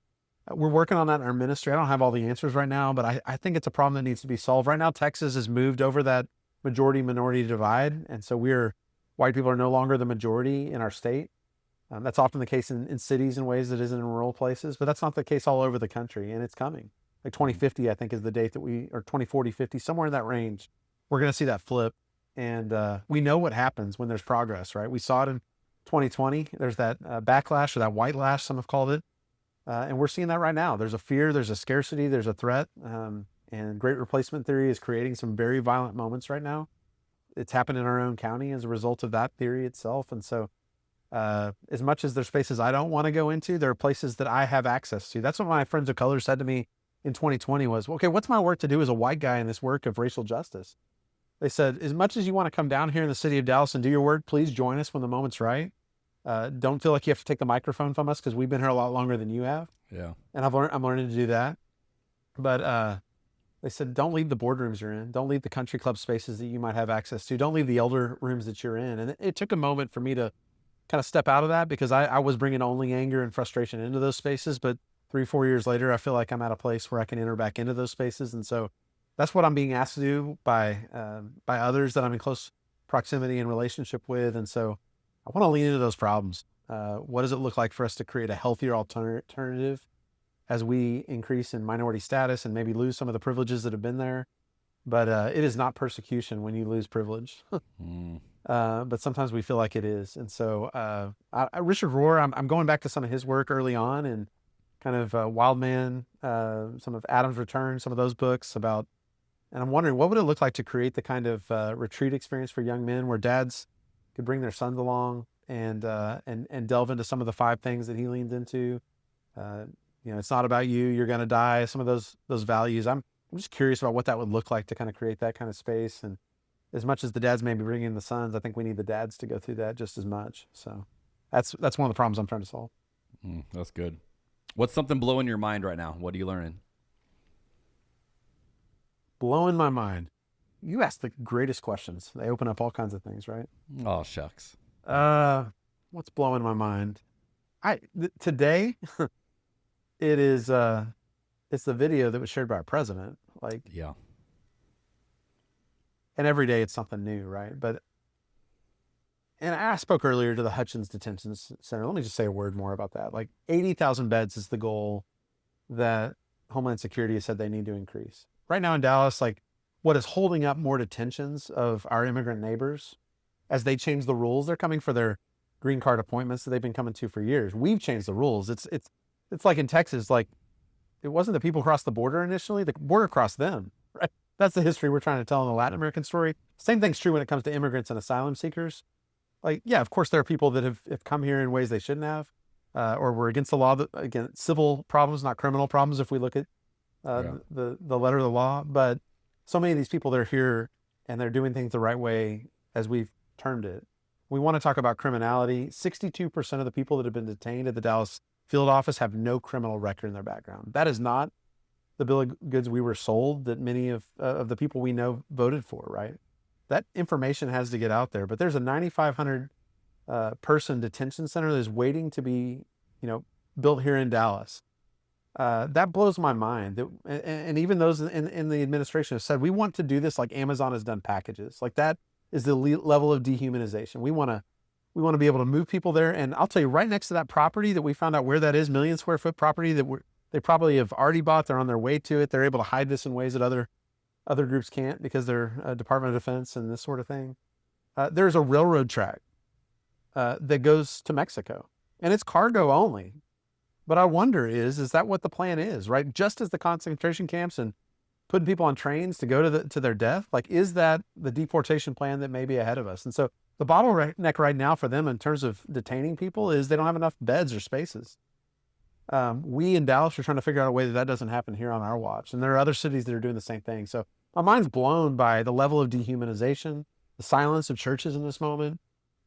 We're working on that in our ministry. I don't have all the answers right now, but I think it's a problem that needs to be solved. Right now, Texas has moved over that majority-minority divide. And so white people are no longer the majority in our state. That's often the case in cities in ways that isn't in rural places, but that's not the case all over the country, and it's coming. Like 2050, I think, is the date that or 2040, 50, somewhere in that range, we're going to see that flip. And we know what happens when there's progress, right? We saw it in 2020. There's that backlash, or that white lash, some have called it. And we're seeing that right now. There's a fear, there's a scarcity, there's a threat. And great replacement theory is creating some very violent moments right now. It's happened in our own county as a result of that theory itself. And so as much as there's spaces I don't want to go into, there are places that I have access to. That's what my friends of color said to me in 2020 was, okay, what's my work to do as a white guy in this work of racial justice? They said, as much as you want to come down here in the city of Dallas and do your work, please join us when the moment's right. Don't feel like you have to take the microphone from us because we've been here a lot longer than you have. Yeah. And I'm learning to do that. But they said, don't leave the boardrooms you're in. Don't leave the country club spaces that you might have access to. Don't leave the elder rooms that you're in. And it took a moment for me to kind of step out of that because I was bringing only anger and frustration into those spaces. But 3-4 years later, I feel like I'm at a place where I can enter back into those spaces. And so that's what I'm being asked to do by others that I'm in close proximity and relationship with. And so I want to lean into those problems. What does it look like for us to create a healthier alternative as we increase in minority status and maybe lose some of the privileges that have been there? But it is not persecution when you lose privilege. But sometimes we feel like it is. And so Richard Rohr, I'm going back to some of his work early on and kind of Wild Man, some of Adam's Return, some of those books about, and I'm wondering what would it look like to create the kind of retreat experience for young men where dads could bring their sons along and delve into some of the 5 things that he leans into. It's not about you, you're going to die. Some of those values. I'm just curious about what that would look like to kind of create that kind of space. And as much as the dads may be bringing the sons, I think we need the dads to go through that just as much. So that's one of the problems I'm trying to solve. That's good. What's something blowing your mind right now? What are you learning? Blowing my mind. You ask the greatest questions. They open up all kinds of things, right? Oh, shucks. What's blowing my mind? Today, it is it's the video that was shared by our president. Yeah. And every day it's something new, right? And I spoke earlier to the Hutchins Detention Center. Let me just say a word more about that. 80,000 beds is the goal that Homeland Security has said they need to increase. Right now in Dallas, what is holding up more detentions of our immigrant neighbors as they change the rules? They're coming for their green card appointments that they've been coming to for years. We've changed the rules. It's like in Texas, it wasn't the people crossed the border initially, the border crossed them, right? That's the history we're trying to tell in the Latin American story. Same thing's true when it comes to immigrants and asylum seekers. Yeah, of course there are people that have come here in ways they shouldn't have, or were against the law, against civil problems, not criminal problems if we look at the letter of the law. But so many of these people, they're here and they're doing things the right way as we've termed it. We want to talk about criminality. 62% of the people that have been detained at the Dallas field office have no criminal record in their background. That is not the bill of goods we were sold that many of the people we know voted for, right? That information has to get out there. But there's a 9,500 person detention center that is waiting to be, built here in Dallas. That blows my mind. And even those in the administration have said, we want to do this like Amazon has done packages. That is the level of dehumanization. We want to be able to move people there. And I'll tell you, right next to that property that we found out where that is, 1 million square foot property that they probably have already bought. They're on their way to it. They're able to hide this in ways that other groups can't because they're Department of Defense and this sort of thing. There's a railroad track that goes to Mexico, and it's cargo only. But I wonder, is that what the plan is, right? Just as the concentration camps and putting people on trains to go to their death, is that the deportation plan that may be ahead of us? And so the bottleneck right now for them in terms of detaining people is they don't have enough beds or spaces. We in Dallas are trying to figure out a way that doesn't happen here on our watch. And there are other cities that are doing the same thing. So my mind's blown by the level of dehumanization, the silence of churches in this moment.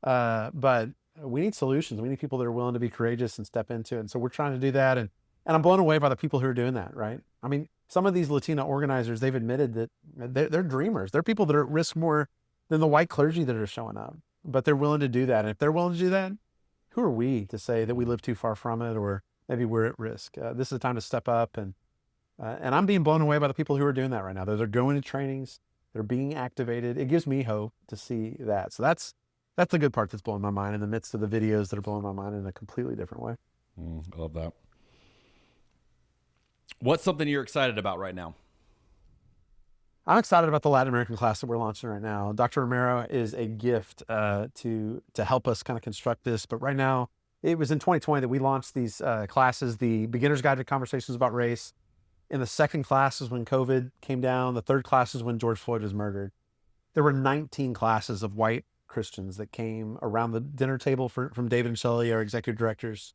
But we need solutions. We need people that are willing to be courageous and step into it. And so we're trying to do that. And I'm blown away by the people who are doing that, right? I mean, some of these Latino organizers, they've admitted that they're dreamers. They're people that are at risk more than the white clergy that are showing up. But they're willing to do that. And if they're willing to do that, who are we to say that we live too far from it or maybe we're at risk? This is the time to step up. And I'm being blown away by the people who are doing that right now. They're going to trainings. They're being activated. It gives me hope to see that. So that's the good part that's blowing my mind in the midst of the videos that are blowing my mind in a completely different way. I love that. What's something you're excited about right now? I'm excited about the Latin American class that we're launching right now. Dr. Romero is a gift to help us kind of construct this. But right now, it was in 2020 that we launched these classes, the Beginner's Guide to Conversations About Race. In the second class is when COVID came down. The third class is when George Floyd was murdered. There were 19 classes of white Christians that came around the dinner table from David and Shelley, our executive directors.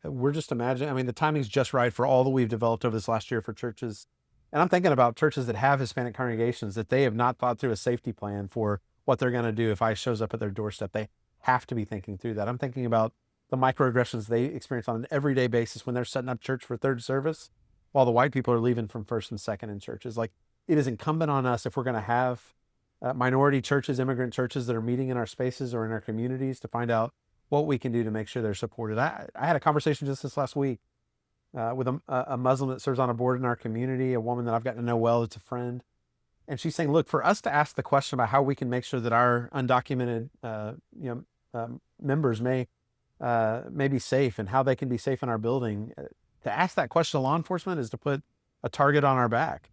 We're just imagining, I mean, the timing's just right for all that we've developed over this last year for churches. And I'm thinking about churches that have Hispanic congregations that they have not thought through a safety plan for what they're going to do if ICE shows up at their doorstep. They have to be thinking through that. I'm thinking about the microaggressions they experience on an everyday basis when they're setting up church for third service, while the white people are leaving from first and second in churches. Like, it is incumbent on us, if we're going to have minority churches, immigrant churches that are meeting in our spaces or in our communities, to find out what we can do to make sure they're supported. I had a conversation just this last week with a Muslim that serves on a board in our community, a woman that I've gotten to know well, that's a friend. And she's saying, look, for us to ask the question about how we can make sure that our undocumented members may be safe and how they can be safe in our building, to ask that question to law enforcement is to put a target on our back.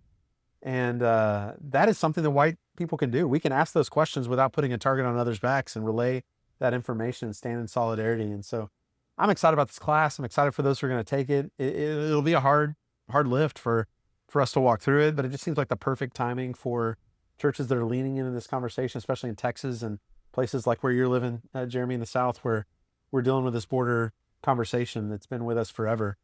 And that is something that white people can do. We can ask those questions without putting a target on others' backs and relay that information and stand in solidarity. And so I'm excited about this class. I'm excited for those who are going to take it. It'll be a hard lift for us to walk through it, but it just seems like the perfect timing for churches that are leaning into this conversation, especially in Texas and places like where you're living, Jeremy, in the South, where we're dealing with this border conversation that's been with us forever.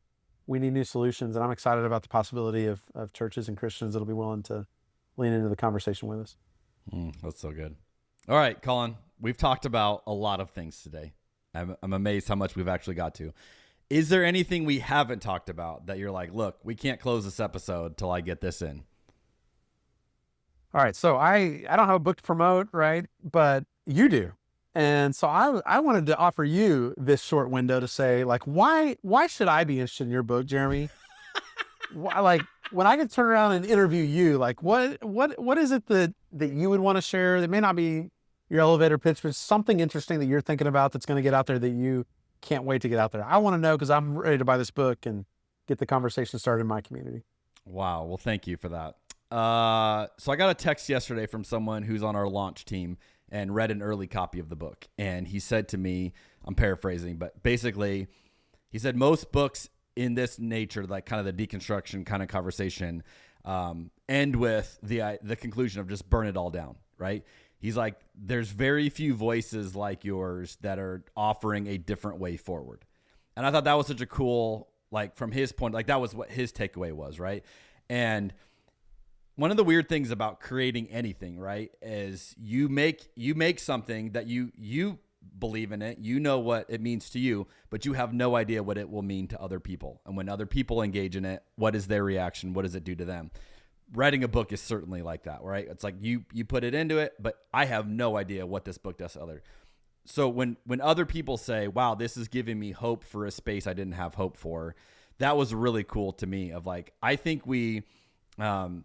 We need new solutions, and I'm excited about the possibility of churches and Christians that'll be willing to lean into the conversation with us. That's so good. All right, Collin, we've talked about a lot of things today. I'm amazed how much we've actually got to. Is there anything we haven't talked about that you're like, look, we can't close this episode till I get this in? All right, so I don't have a book to promote, right? But you do. And so I wanted to offer you this short window to say, like, why should I be interested in your book, Jeremy? Like, when I could turn around and interview you, like, what is it that you would want to share that may not be your elevator pitch, but something interesting that you're thinking about that's going to get out there that you can't wait to get out there? I want to know, because I'm ready to buy this book and get the conversation started in my community. Wow. Well, thank you for that. So I got a text yesterday from someone who's on our launch team and read an early copy of the book. And he said to me, I'm paraphrasing, but basically he said most books in this nature, like kind of the deconstruction kind of conversation, end with the conclusion of just burn it all down, right? He's like, there's very few voices like yours that are offering a different way forward. And I thought that was such a cool, like, from his point, like that was what his takeaway was, right? And one of the weird things about creating anything, right, is you make something that you believe in it, you know what it means to you, but you have no idea what it will mean to other people. And when other people engage in it, what is their reaction? What does it do to them? Writing a book is certainly like that, right? It's like you put it into it, but I have no idea what this book does to others. So when other people say, wow, this is giving me hope for a space I didn't have hope for, that was really cool to me. Of like, I think we, the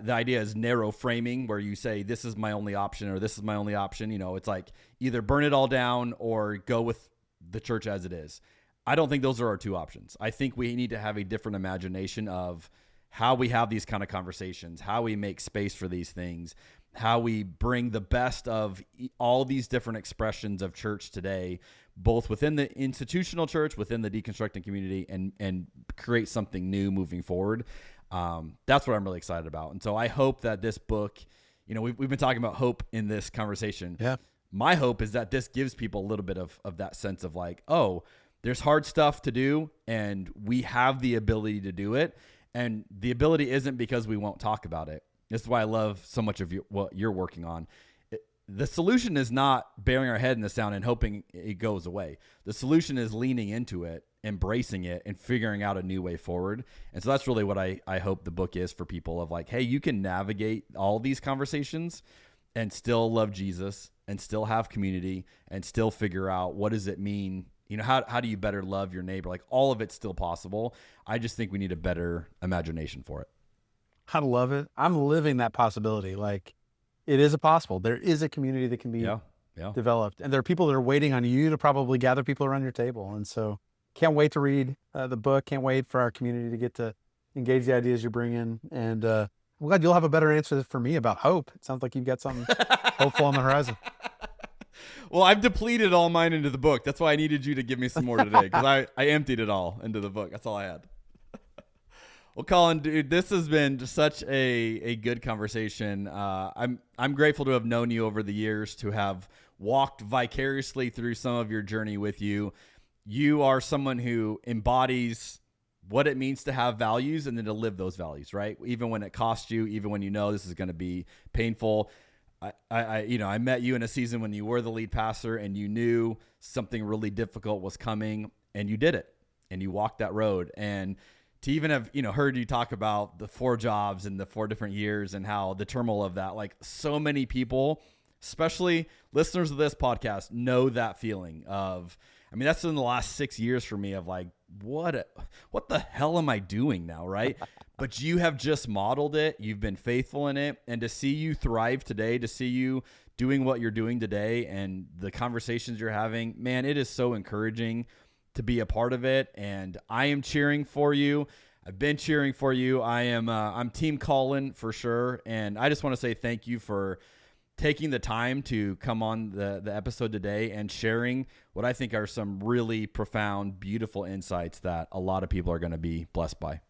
idea is narrow framing, where you say, this is my only option, or this is my only option. It's like either burn it all down or go with the church as it is. I don't think those are our two options. I think we need to have a different imagination of how we have these kind of conversations, how we make space for these things, how we bring the best of all these different expressions of church today, both within the institutional church, within the deconstructing community, and create something new moving forward. That's what I'm really excited about. And so I hope that this book, we've been talking about hope in this conversation. Yeah. My hope is that this gives people a little bit of that sense of like, oh, there's hard stuff to do and we have the ability to do it. And the ability isn't because we won't talk about it. This is why I love so much of what you're working on. The solution is not burying our head in the sand and hoping it goes away. The solution is leaning into it, embracing it, and figuring out a new way forward. And so that's really what I hope the book is for people, of like, hey, you can navigate all these conversations and still love Jesus and still have community and still figure out what does it mean. How do you better love your neighbor? Like, all of it's still possible. I just think we need a better imagination for it. I love it. I'm living that possibility. Like, it is possible. There is a community that can be developed. And there are people that are waiting on you to probably gather people around your table. And so can't wait to read the book. Can't wait for our community to get to engage the ideas you bring in. And I'm glad you'll have a better answer for me about hope. It sounds like you've got something hopeful on the horizon. Well, I've depleted all mine into the book. That's why I needed you to give me some more today, because I emptied it all into the book. That's all I had. Well, Collin, dude, this has been just such a good conversation. I'm grateful to have known you over the years, to have walked vicariously through some of your journey with you. You are someone who embodies what it means to have values and then to live those values, right? Even when it costs you, even when you know this is going to be painful. I met you in a season when you were the lead pastor and you knew something really difficult was coming, and you did it, and you walked that road. And to even have, heard you talk about the 4 jobs and the 4 different years and how the turmoil of that, like so many people, especially listeners of this podcast, know that feeling of, that's in the last 6 years for me of like, what the hell am I doing now? Right. But you have just modeled it. You've been faithful in it. And to see you thrive today, to see you doing what you're doing today and the conversations you're having, man, it is so encouraging to be a part of it. And I am cheering for you. I've been cheering for you. I'm Team Collin for sure. And I just want to say thank you for taking the time to come on the episode today and sharing what I think are some really profound, beautiful insights that a lot of people are going to be blessed by.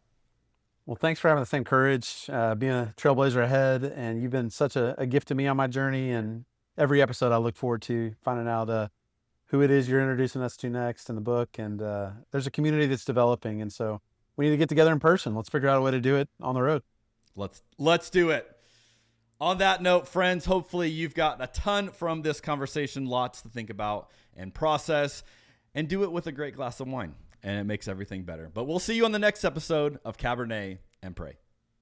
Well, thanks for having the same courage, being a trailblazer ahead. And you've been such a gift to me on my journey. And every episode I look forward to finding out who it is you're introducing us to next in the book. And there's a community that's developing. And so we need to get together in person. Let's figure out a way to do it on the road. Let's do it. On that note, friends, hopefully you've got a ton from this conversation, lots to think about and process, and do it with a great glass of wine, and it makes everything better. But we'll see you on the next episode of Cabernet and Pray.